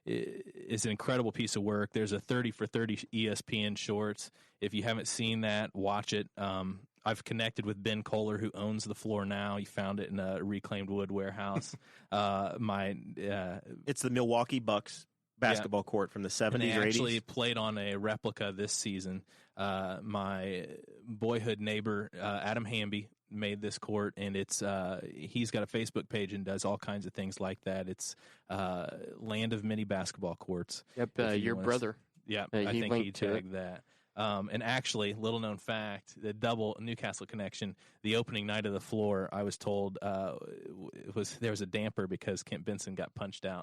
is an incredible piece of work. There's a 30 for 30 ESPN shorts. If you haven't seen that, watch it. I've connected with Ben Kohler, who owns the floor now. He found it in a reclaimed wood warehouse. It's the Milwaukee Bucks basketball court from the 70s and they or 80s. Actually played on a replica this season. My boyhood neighbor, Adam Hamby, made this court, and it's he's got a Facebook page and does all kinds of things like that. It's land of many basketball courts. Yep, your brother. Yeah, he I think he linked to tagged that. And actually, little known fact, the double Newcastle connection, the opening night of the floor, I was told there was a damper because Kent Benson got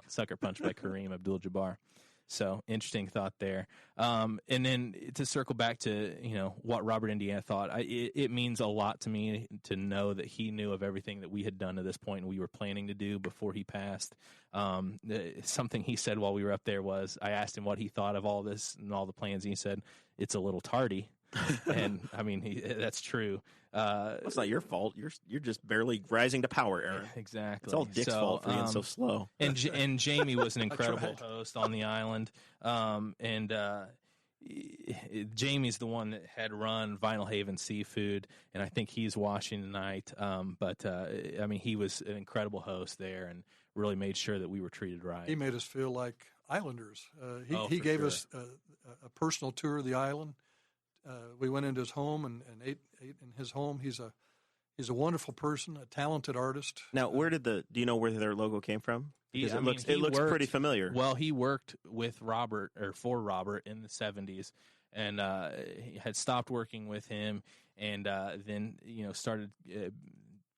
sucker punched by Kareem Abdul-Jabbar. So interesting thought there. And then to circle back to what Robert Indiana thought, it means a lot to me to know that he knew of everything that we had done to this point and we were planning to do before he passed. Something he said while we were up there was, I asked him what he thought of all this and all the plans, and he said, it's a little tardy. And I mean, that's true. It's not your fault. You're just barely rising to power, Aaron. Exactly. It's all Dick's fault for being so slow. And Jamie was an incredible host on the island. Jamie's the one that had run Vinyl Haven Seafood, and I think he's watching tonight. I mean, he was an incredible host there and really made sure that we were treated right. He made us feel like islanders. He gave us a personal tour of the island. We went into his home and ate in his home. He's a wonderful person, a talented artist. Now, do you know where their logo came from? Because it looks pretty familiar. Well, he worked with Robert or for Robert in the 70s, and he had stopped working with him, and then started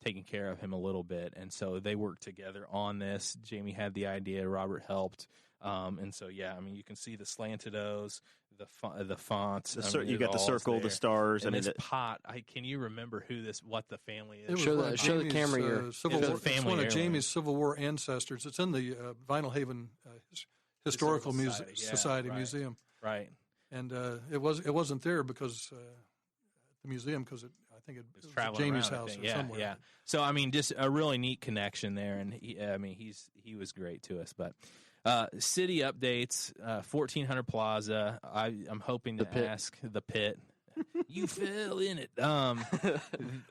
taking care of him a little bit, and so they worked together on this. Jamie had the idea, Robert helped, and so I mean, you can see the slanted O's, the fonts. You got the circle, the stars, and this pot. Can you remember what the family is? Show the camera here. It's one of Jamie's Civil War ancestors. It's in the Vinyl Haven Historical Society Museum. Right. And it wasn't there because the museum, because I think it was traveling Jamie's around, house or somewhere. Yeah. So I mean, just a really neat connection there, and he was great to us, but. City updates, 1400 Plaza. I'm hoping to ask the pit. You fell in it. I'm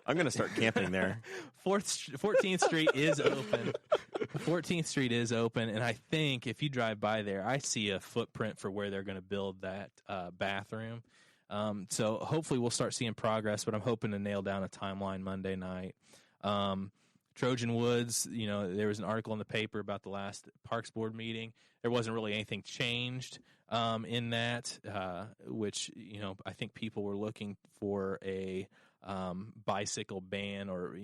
going to start camping there. 14th Street is open. 14th Street is open, and I think if you drive by there, I see a footprint for where they're going to build that bathroom. So hopefully we'll start seeing progress, but I'm hoping to nail down a timeline Monday night. Trojan Woods, there was an article in the paper about the last Parks Board meeting. There wasn't really anything changed in that, which, I think people were looking for a bicycle ban or,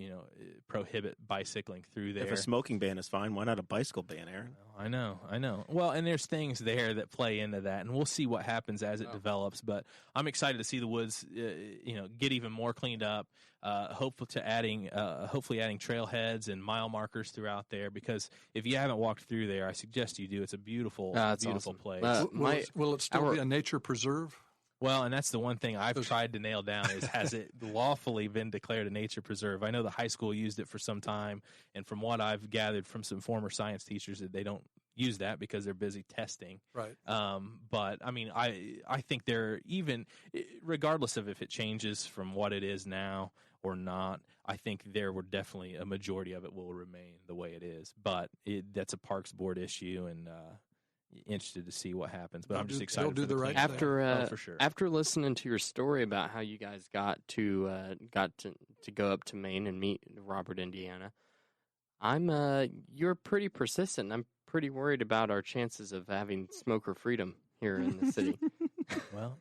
prohibit bicycling through there. If a smoking ban is fine, why not a bicycle ban, Aaron? I know. Well, and there's things there that play into that, and we'll see what happens as it develops. But I'm excited to see the woods, get even more cleaned up. Hopefully adding trailheads and mile markers throughout there. Because if you haven't walked through there, I suggest you do. It's a beautiful awesome place. Will it still be a nature preserve? Well, and that's the one thing I've tried to nail down is, has it lawfully been declared a nature preserve? I know the high school used it for some time, and from what I've gathered from some former science teachers, that they don't use that because they're busy testing. Right. But, I mean, I think they're even, regardless of if it changes from what it is now or not, I think there were definitely a majority of it will remain the way it is. But that's a Parks Board issue, and interested to see what happens, but I'm just excited. They'll do the right thing. For sure. After listening to your story about how you guys got to go up to Maine and meet Robert Indiana, you're pretty persistent. I'm pretty worried about our chances of having smoker freedom here in the city. Well,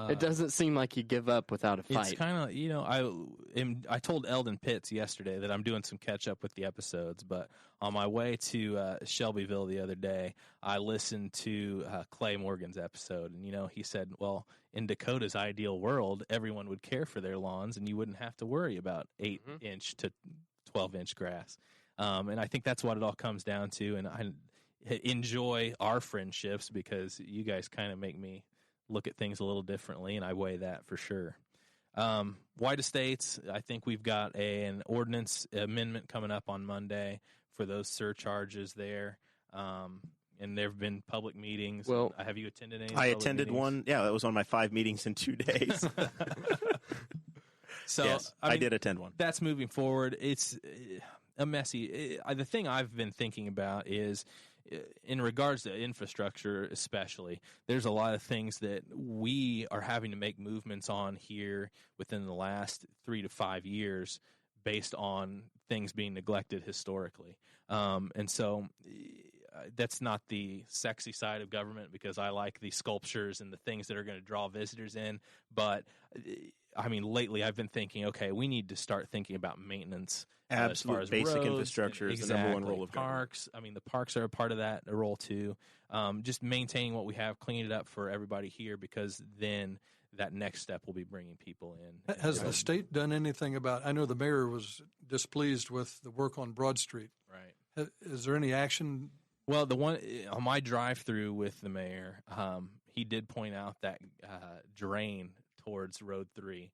it doesn't seem like you give up without a fight. It's kind of, I told Eldon Pitts yesterday that I'm doing some catch up with the episodes, but on my way to Shelbyville the other day, I listened to Clay Morgan's episode, and he said, well, in Dakota's ideal world, everyone would care for their lawns, and you wouldn't have to worry about 8-inch to 12-inch grass. And I think that's what it all comes down to, and I enjoy our friendships because you guys kind of make me look at things a little differently, and I weigh that for sure. White Estates, I think we've got an ordinance amendment coming up on Monday for those surcharges there. And there have been public meetings. Well, have you attended any? I attended one. Yeah, that was one of my 5 meetings in 2 days. So yes, I did attend one. That's moving forward. It's a messy. The thing I've been thinking about is, in regards to infrastructure especially, there's a lot of things that we are having to make movements on here within the last 3 to 5 years based on things being neglected historically. And so that's not the sexy side of government because I like the sculptures and the things that are going to draw visitors in. But I mean, lately I've been thinking, okay, we need to start thinking about maintenance. As far as basic roads, infrastructure is the number one role of parks. I mean, the parks are a part of that, a role too. Just maintaining what we have, clean it up for everybody here, because then that next step will be bringing people in. Has the state done anything about? I know the mayor was displeased with the work on Broad Street. Right. Is there any action? Well, the one on my drive-through with the mayor, he did point out that drain towards Road 3.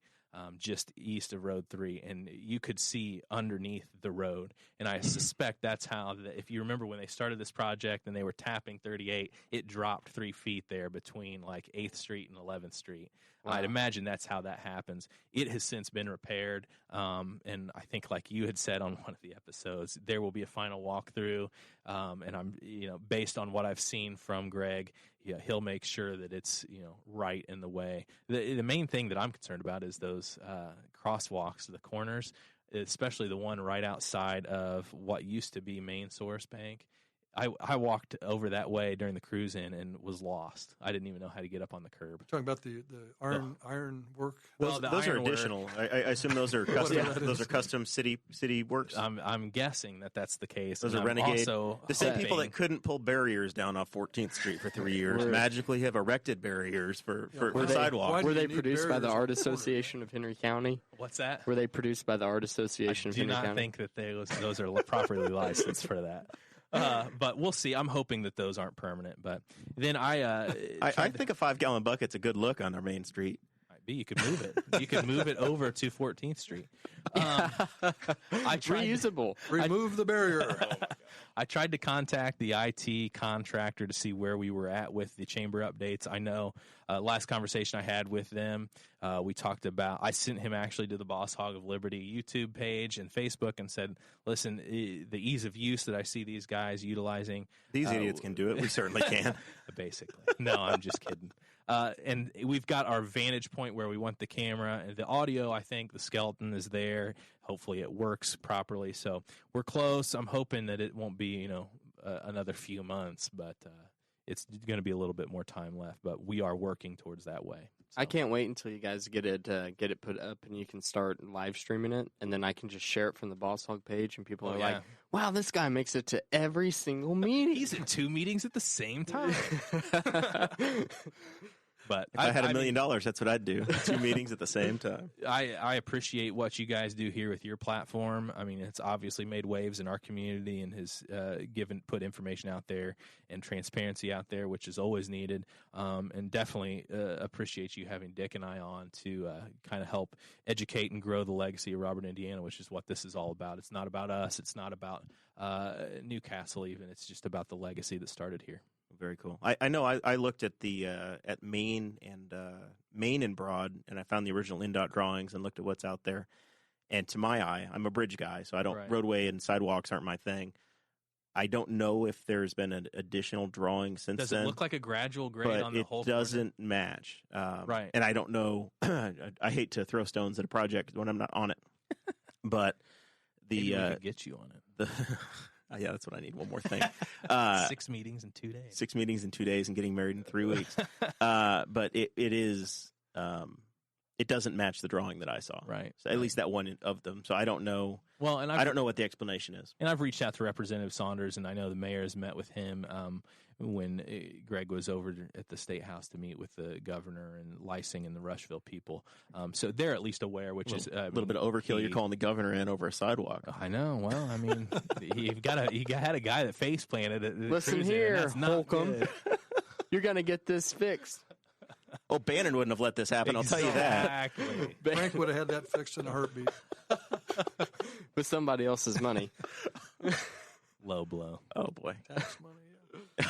Just east of Road 3, and you could see underneath the road. And I suspect that's how, if you remember when they started this project and they were tapping 38, it dropped 3 feet there between like 8th Street and 11th Street. Wow. I'd imagine that's how that happens. It has since been repaired, and I think, like you had said on one of the episodes, there will be a final walkthrough. And I'm, based on what I've seen from Greg, he'll make sure that it's right in the way. The main thing that I'm concerned about is those crosswalks, the corners, especially the one right outside of what used to be Main Source Bank. I walked over that way during the cruise in and was lost. I didn't even know how to get up on the curb. Talking about the iron work. Well, those are additional. I assume those are custom. Those are custom city works. I'm guessing that's the case. Those are renegade. The same people that couldn't pull barriers down off 14th Street for 3 years magically have erected barriers for sidewalks. Were they produced by the Art Association of Henry County? What's that? Were they produced by the Art Association of Henry County? I do not think that those are properly licensed for that. But we'll see. I'm hoping that those aren't permanent. But then I think a 5-gallon bucket's a good look on our main street. Might be. You could move it. You could move it over to 14th Street. Reusable. Remove the barrier. I tried to contact the IT contractor to see where we were at with the chamber updates. I know last conversation I had with them, we talked about, I sent him actually to the Boss Hog of Liberty YouTube page and Facebook and said, listen, the ease of use that I see these guys utilizing. These idiots can do it. We certainly can. Basically. No, I'm just kidding. And we've got our vantage point where we want the camera. And the audio, I think the skeleton is there. Hopefully it works properly. So we're close. I'm hoping that it won't be, another few months, but it's going to be a little bit more time left. But we are working towards that way. So. I can't wait until you guys get it put up and you can start live streaming it, and then I can just share it from the Boss Hog page, and people are like, "Wow, this guy makes it to every single meeting. He's in 2 meetings at the same time." But if I had $1 million, that's what I'd do. 2 meetings at the same time. I appreciate what you guys do here with your platform. I mean, it's obviously made waves in our community and has put information out there and transparency out there, which is always needed. And definitely appreciate you having Dick and I on to kind of help educate and grow the legacy of Robert, Indiana, which is what this is all about. It's not about us. It's not about Newcastle even. It's just about the legacy that started here. Very cool. I know I looked at the at Main and Broad, and I found the original INDOT drawings and looked at what's out there. And to my eye, I'm a bridge guy, so I don't roadway and sidewalks aren't my thing. I don't know if there's been an additional drawing since then. Does it look like a gradual grade on the whole? It doesn't match. Right. And I don't know. I hate to throw stones at a project when I'm not on it. But Maybe we could get you on it. Yeah, that's what I need. One more thing. 6 meetings in 2 days. 6 meetings in 2 days and getting married in 3 weeks. But it is, it doesn't match the drawing that I saw. Right. So at least that one of them. So I don't know. Well, and I don't know what the explanation is. And I've reached out to Representative Saunders, and I know the mayor has met with him when Greg was over at the State House to meet with the governor and Lysing and the Rushville people. So they're at least aware, which is a little bit of overkill. You're calling the governor in over a sidewalk. I know. Well, I mean, he had a guy that face planted it. Listen here, Holcomb. You're going to get this fixed. Well, Bannon wouldn't have let this happen. Exactly. I'll tell you that. Frank would have had that fixed in a heartbeat. With somebody else's money. Low blow. Oh, boy. Tax money, yeah.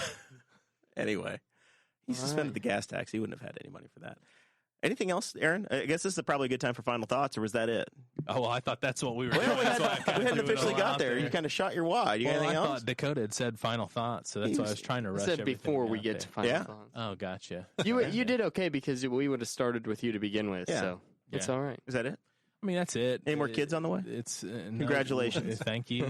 Anyway, he suspended the gas tax. He wouldn't have had any money for that. Anything else, Aaron? I guess this is probably a good time for final thoughts, or was that it? Oh, well, I thought that's what we were doing. We hadn't officially got there. You kind of shot your wad. You got anything else? I thought Dakota had said final thoughts, so that's why I was trying to rush everything. Said before we get to final thoughts. Oh, gotcha. You did okay because we would have started with you to begin with, so it's all right. Is that it? I mean, that's it. Any more kids on the way? It's Congratulations. Thank you.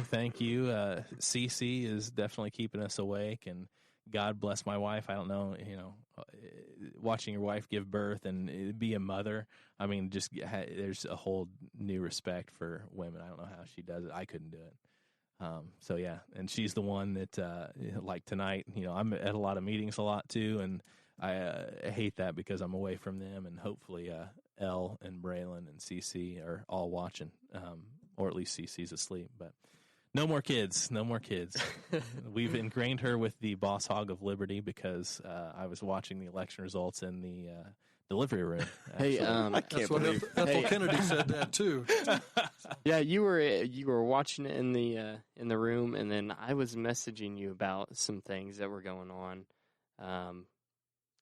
Cece is definitely keeping us awake, and God bless my wife. I don't know, watching your wife give birth and be a mother. I mean, there's a whole new respect for women. I don't know how she does it. I couldn't do it. So yeah, and she's the one that, like tonight, I'm at a lot of meetings a lot too, and I hate that because I'm away from them, and hopefully Elle and Braylon and Cece are all watching, or at least Cece's asleep. But no more kids. We've ingrained her with the Boss Hog of Liberty because I was watching the election results in the delivery room. Hey, I can't believe Ethel Kennedy said that too. Yeah, you were watching it in the room, and then I was messaging you about some things that were going on,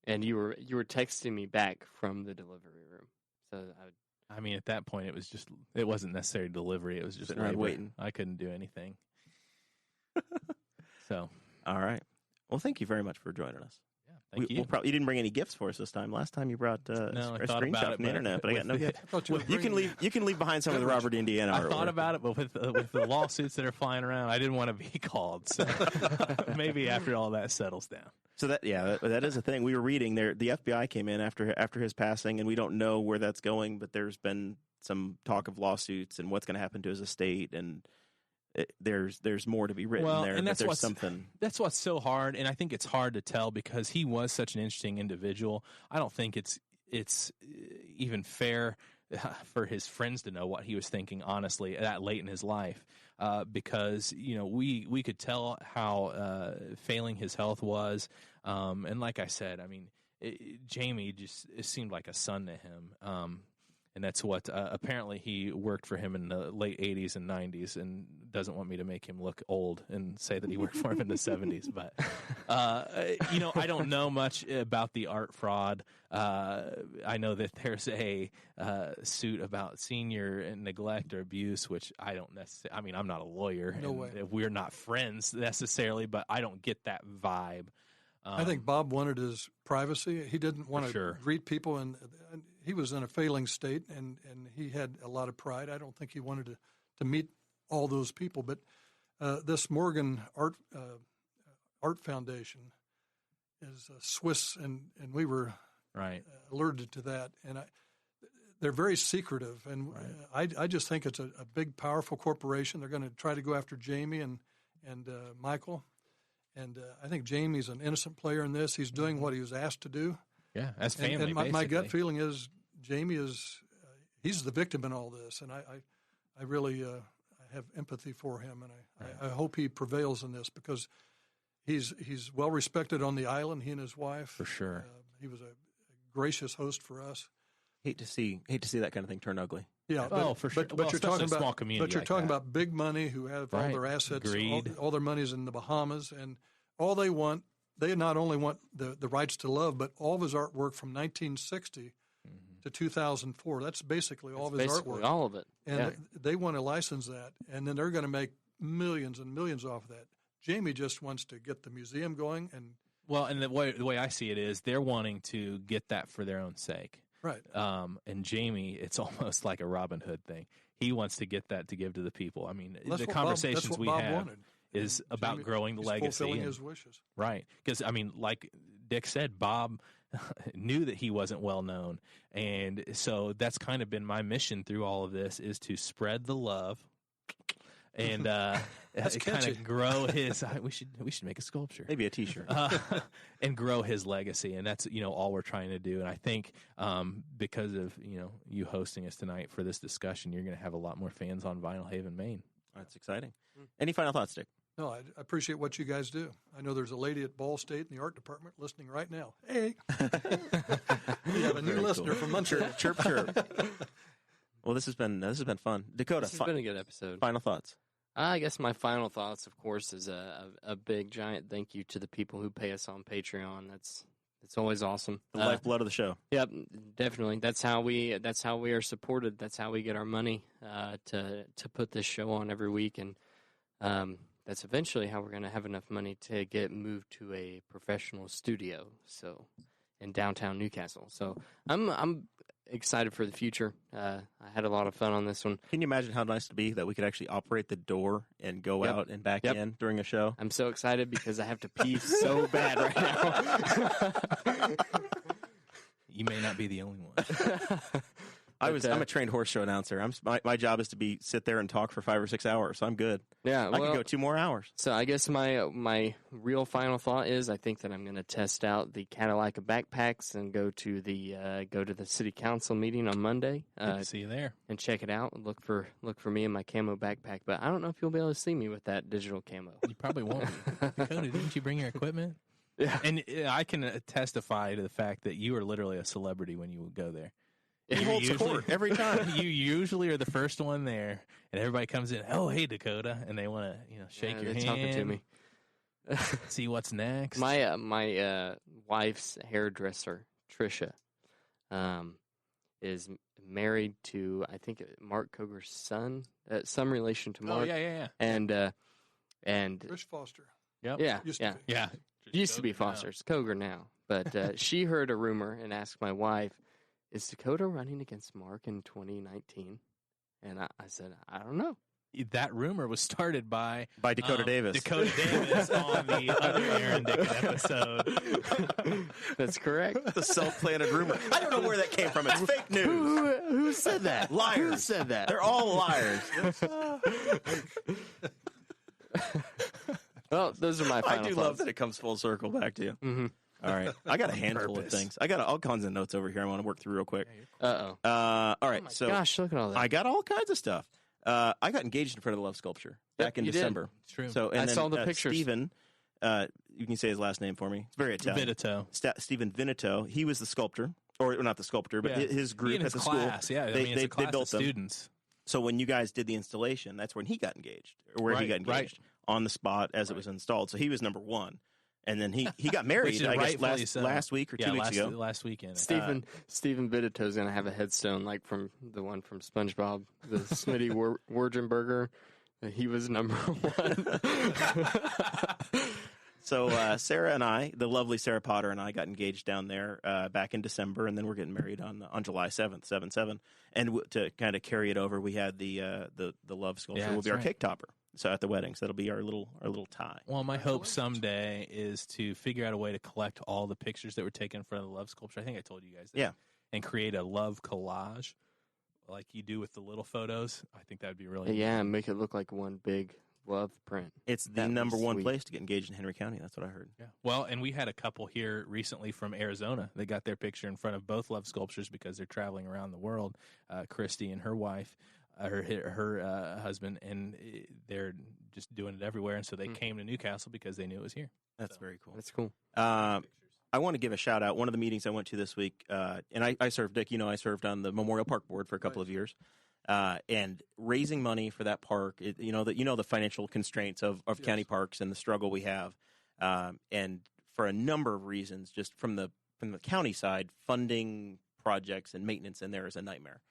and you were texting me back from the delivery room. So I mean, at that point, it wasn't necessarily delivery. It was just sitting around waiting. I couldn't do anything. So, all right. Well, thank you very much for joining us. Yeah, thank you. You didn't bring any gifts for us this time. Last time you brought I a thought screenshot about from the internet, but I got no gift. You can leave behind some of the Robert Indiana I artwork. thought about it, but with the lawsuits that are flying around, I didn't want to be called. So maybe after all that settles down. So that is a thing. We were reading there. The FBI came in after his passing, and we don't know where that's going. But there's been some talk of lawsuits and what's going to happen to his estate, and there's more to be written there. And that's something. That's what's so hard, and I think it's hard to tell because he was such an interesting individual. I don't think it's even fair for his friends to know what he was thinking, honestly, that late in his life, because we could tell how failing his health was, and like I said, I mean, Jamie it seemed like a son to him, and that's what apparently he worked for him in the late 80s and 90s, and doesn't want me to make him look old and say that he worked for him in the 70s. But I don't know much about the art fraud. I know that there's a suit about senior neglect or abuse, which I don't necessarily. I mean, I'm not a lawyer. No way. We're not friends necessarily, but I don't get that vibe. I think Bob wanted his privacy. He didn't want to greet people, and he was in a failing state, and he had a lot of pride. I don't think he wanted to meet all those people. But this Morgan Art Foundation is Swiss, and we were alerted to that. And they're very secretive, and I just think it's a big, powerful corporation. They're going to try to go after Jamie and Michael. And I think Jamie's an innocent player in this. He's doing what he was asked to do. Yeah, as family. And my gut feeling is Jamie he's the victim in all this, and I really have empathy for him, and I hope he prevails in this because he's well respected on the island. He and his wife, for sure. He was a gracious host for us. Hate to see that kind of thing turn ugly. Yeah, for sure. But you're talking about small community. But you're talking about big money who have all their assets, all their money's in the Bahamas, and all they want. They not only want the rights to love, but all of his artwork from 1960 to 2004. That's basically all of his artwork. All of it. And they want to license that, and then they're going to make millions and millions off of that. Jamie just wants to get the museum going, and the way I see it is they're wanting to get that for their own sake. Right. And Jamie, it's almost like a Robin Hood thing. He wants to get that to give to the people. I mean, the conversations we have is about Jamie, growing the legacy. Fulfilling his wishes. Right. Because, I mean, like Dick said, Bob knew that he wasn't well known. And so that's kind of been my mission through all of this is to spread the love and kind of grow his. We should make a sculpture, maybe a T-shirt, and grow his legacy. And that's all we're trying to do. And I think because of you hosting us tonight for this discussion, you're going to have a lot more fans on Vinyl Haven, Maine. That's exciting. Any final thoughts, Dick? No, I appreciate what you guys do. I know there's a lady at Ball State in the art department listening right now. Hey, we have a new listener from Munster. Chirp. Well, this has been fun. Dakota, this has been a good episode. Final thoughts? I guess my final thoughts, of course, is a big, giant thank you to the people who pay us on Patreon. It's always awesome. The lifeblood of the show. Yep, definitely. That's how we are supported. That's how we get our money to put this show on every week, and that's eventually how we're going to have enough money to get moved to a professional studio. So in downtown Newcastle. So I'm excited for the future. I had a lot of fun on this one. Can you imagine how nice it'd be that we could actually operate the door and go out and back in during a show? I'm so excited because I have to pee so bad right now. You may not be the only one. I'm a trained horse show announcer. My job is to sit there and talk for 5 or 6 hours. So I'm good. Yeah, I could go 2 more hours. So I guess my real final thought is I think that I'm going to test out the Cadillac backpacks and go to the city council meeting on Monday. See you there and check it out. And look for me in my camo backpack. But I don't know if you'll be able to see me with that digital camo. You probably won't. Dakota, didn't you bring your equipment? Yeah, and I can testify to the fact that you are literally a celebrity when you go there. He holds court every time. You usually are the first one there, and everybody comes in. Oh, hey Dakota, and they want to shake your hand, talking to me. See what's next. My wife's hairdresser Trisha, is married to I think Mark Coger's son, some relation to Mark. Oh yeah. And Trish Foster. Yep. Yeah, yeah. Used to be Foster's Coger now, but she heard a rumor and asked my wife, "Is Dakota running against Mark in 2019?" And I said, "I don't know." That rumor was started by Dakota Davis. Dakota Davis on the other Aaron Dicken episode. That's correct. The self-planted rumor. I don't know where that came from. It's fake news. Who said that? Liars. Who said that? They're all liars. Well, those are my final I do thoughts. love that it comes full circle back to you. Mm-hmm. All right. I got a handful of things. I got all kinds of notes over here I want to work through real quick. Uh-oh. All right. Oh my gosh, look at all that. I got all kinds of stuff. I got engaged in front of the Love Sculpture back in December. It's true. So, and I then, saw the pictures. Stephen, you can say his last name for me. It's very Italian. Vinito. Stephen Vinito. He was the sculptor, or not the sculptor, but his group at at the class. school. Yeah, they built them. Students. So when you guys did the installation, that's when he got engaged, or where he got engaged on the spot as it was installed. So he was number one. And then he got married, I guess, last week or 2 weeks ago. Last weekend. Stephen Vitito's going to have a headstone like from the one from SpongeBob, the Smitty Wurgenberger. He was number one. So Sarah and I, the lovely Sarah Potter and I, got engaged down there back in December, and then we're getting married on July 7th, 7/7. And to kind of carry it over, we had the love sculpture will be our cake topper. So at the wedding, so that'll be our little tie. Well, my hope someday is to figure out a way to collect all the pictures that were taken in front of the love sculpture. I think I told you guys that. Yeah. And create a love collage like you do with the little photos. I think that would be really Yeah, and make it look like one big love print. It's the number one place to get engaged in Henry County. That's what I heard. Yeah. Well, and we had a couple here recently from Arizona. They got their picture in front of both love sculptures because they're traveling around the world. Christy and her wife. Her husband, and they're just doing it everywhere. And so they came to Newcastle because they knew it was here. That's very cool. That's cool. I want to give a shout out. One of the meetings I went to this week, and I served, Dick, I served on the Memorial Park Board for a couple of years. And raising money for that park, the financial constraints of county parks and the struggle we have. And for a number of reasons, just from the county side, funding projects and maintenance in there is a nightmare.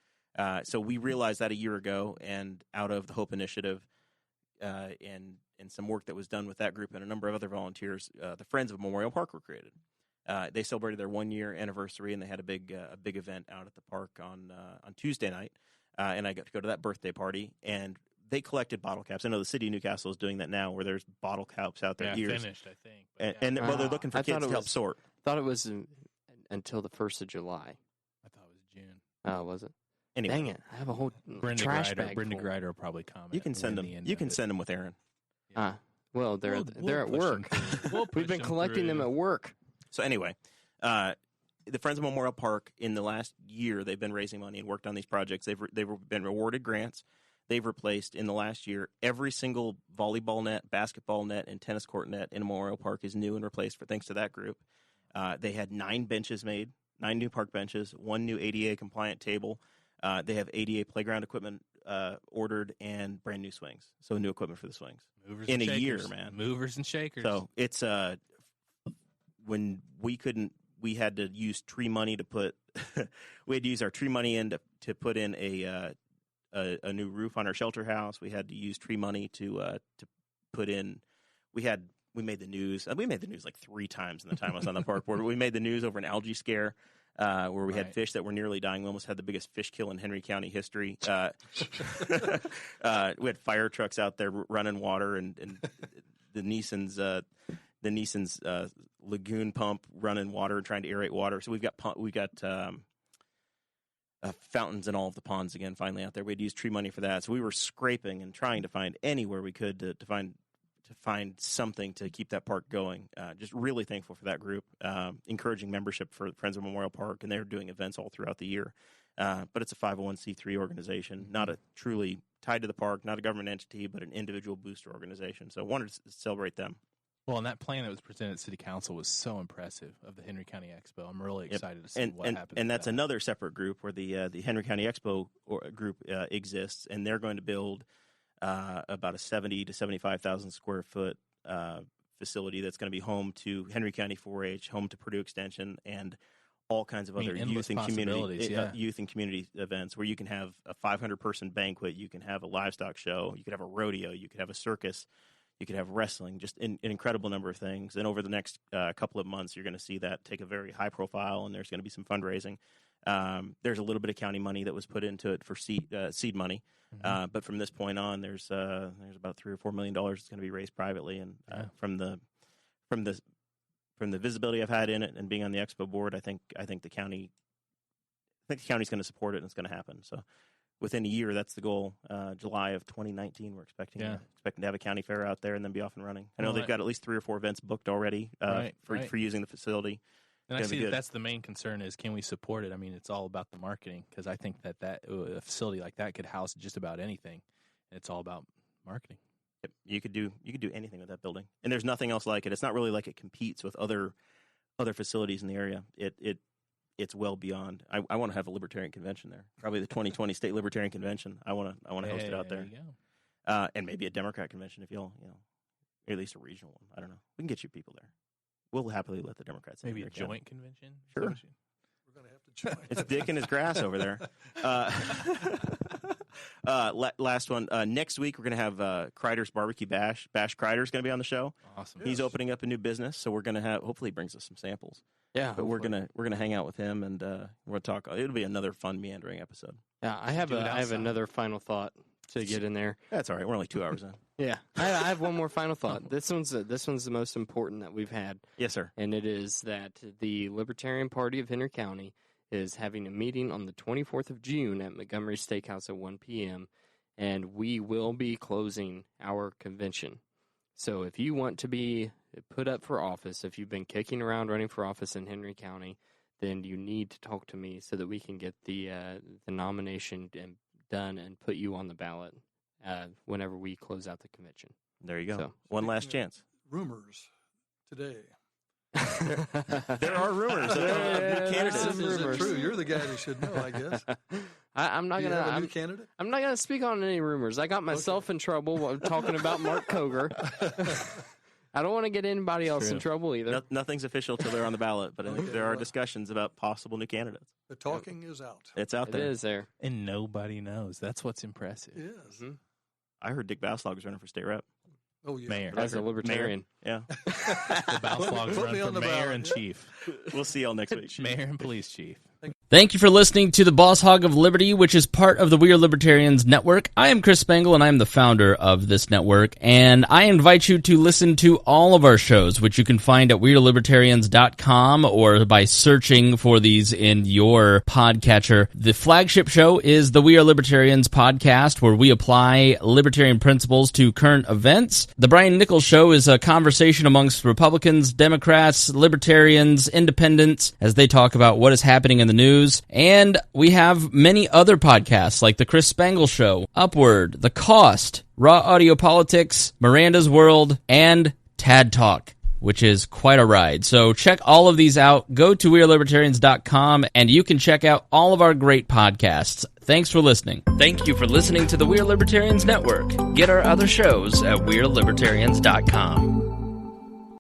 So we realized that a year ago, and out of the Hope Initiative and some work that was done with that group and a number of other volunteers, the Friends of Memorial Park were created. They celebrated their 1-year anniversary, and they had a big event out at the park on Tuesday night. And I got to go to that birthday party, and they collected bottle caps. I know the city of Newcastle is doing that now, where there's bottle caps out there. Yeah, finished, I think. And they're looking for kids to help sort. I thought it was until the 1st of July. I thought it was June. Oh, was it? Anyway. Dang it! I have a whole Brenda trash Grider, bag. Brenda full. Grider will probably comment. You can send them. You can send them with Aaron. Well, they're at push work. them through. We'll We've push been collecting them through. at work. So anyway, the Friends of Memorial Park, in the last year, they've been raising money and worked on these projects. They've been awarded grants. They've replaced, in the last year, every single volleyball net, basketball net, and tennis court net in Memorial Park is new and replaced thanks to that group. They had 9 benches made, 9 new park benches, 1 new ADA-compliant table. They have ADA playground equipment ordered and brand new swings. So new equipment for the swings. Movers in and a year, shakers. man. Movers and shakers. So it's when we had to use tree money to put we had to use our tree money in to put in a new roof on our shelter house. We had to use tree money to put in. We made the news. We made the news like 3 times in the time I was on the park board. We made the news over an algae scare. where we had fish that were nearly dying. We almost had the biggest fish kill in Henry County history. We had fire trucks out there running water, and the Nissan's lagoon pump running water, trying to aerate water. So we've got fountains in all of the ponds again. Finally out there, we'd used tree money for that. So we were scraping and trying to find anywhere we could to find something to keep that park going. Just really thankful for that group, encouraging membership for Friends of Memorial Park, and they're doing events all throughout the year. But it's a 501c3 organization, not a truly tied to the park, not a government entity, but an individual booster organization. So I wanted to celebrate them. Well, and that plan that was presented at City Council was so impressive of the Henry County Expo. I'm really excited to see what happens. And that's another separate group where the Henry County Expo group exists, and they're going to build about a 70 to 75,000 square foot facility that's going to be home to Henry County 4-H, home to Purdue Extension, and all kinds of other youth and community events where you can have a 500-person banquet, you can have a livestock show, you could have a rodeo, you could have a circus, you could have wrestling, just an incredible number of things. And over the next couple of months, you're going to see that take a very high profile, and there's going to be some fundraising. There's a little bit of county money that was put into it for seed money. But from this point on, there's about $3 or $4 million that's going to be raised privately, and from the visibility I've had in it and being on the expo board, I think the county's going to support it, and it's going to happen. So within a year, that's the goal. July of 2019, we're expecting to have a county fair out there and then be off and running. I know they've got at least 3 or 4 events booked already for using the facility. And I see that's the main concern is, can we support it? I mean, it's all about the marketing, because I think that a facility like that could house just about anything. It's all about marketing. Yep. You could do anything with that building, and there's nothing else like it. It's not really like it competes with other facilities in the area. It's well beyond. I want to have a libertarian convention there. Probably the 2020 State Libertarian Convention. I want to host it out there. You go. And maybe a Democrat convention if you'll, or at least a regional one. I don't know. We can get you people there. We'll happily let the Democrats. Maybe a joint convention. Sure. We're going to have to join. It's Dicken his grass over there. Last one. Next week we're going to have Kreider's Barbecue Bash. Bash Kreider's going to be on the show. Awesome. He's opening up a new business, so we're going to have. Hopefully, he brings us some samples. Yeah, but we're gonna hang out with him, and we're gonna talk. It'll be another fun meandering episode. Yeah, I have another final thought to get in there. That's all right. We're only 2 hours in. Yeah, I have one more final thought. This one's the most important that we've had. Yes, sir. And it is that the Libertarian Party of Henry County is having a meeting on the 24th of June at Montgomery Steakhouse at 1 p.m., and we will be closing our convention. So if you want to be put up for office, if you've been kicking around running for office in Henry County, then you need to talk to me so that we can get the nomination done and put you on the ballot whenever we close out the convention. There you go. So, one last chance. Rumors today. There are rumors. Candidates. Is it true? You're the guy who should know, I guess. I'm not Do you gonna. have a new candidate? I'm not gonna speak on any rumors. I got myself in trouble while talking about Mark Koger. I don't want to get anybody else in trouble either. Nothing's official till they're on the ballot, but I think there are discussions about possible new candidates. The talking is out. It's out there. It is there. And nobody knows. That's what's impressive. Yes. Mm-hmm. I heard Dick Bouslog was running for state rep. Oh, yeah. Mayor. As a libertarian. Yeah. The Bouslog's Put run me for on the mayor ballot. and chief. We'll see y'all next week. Mayor and police chief. Thank you for listening to the Boss Hog of Liberty, which is part of the We Are Libertarians network. I am Chris Spangle, and I am the founder of this network, and I invite you to listen to all of our shows, which you can find at WeAreLibertarians.com or by searching for these in your podcatcher. The flagship show is the We Are Libertarians podcast, where we apply libertarian principles to current events. The Brian Nichols Show is a conversation amongst Republicans, Democrats, Libertarians, Independents, as they talk about what is happening in the news. And we have many other podcasts like The Chris Spangle Show, Upward, The Cost, Raw Audio Politics, Miranda's World, and Tad Talk, which is quite a ride. So check all of these out. Go to WeAreLibertarians.com, and you can check out all of our great podcasts. Thanks for listening. Thank you for listening to the We Are Libertarians Network. Get our other shows at WeAreLibertarians.com.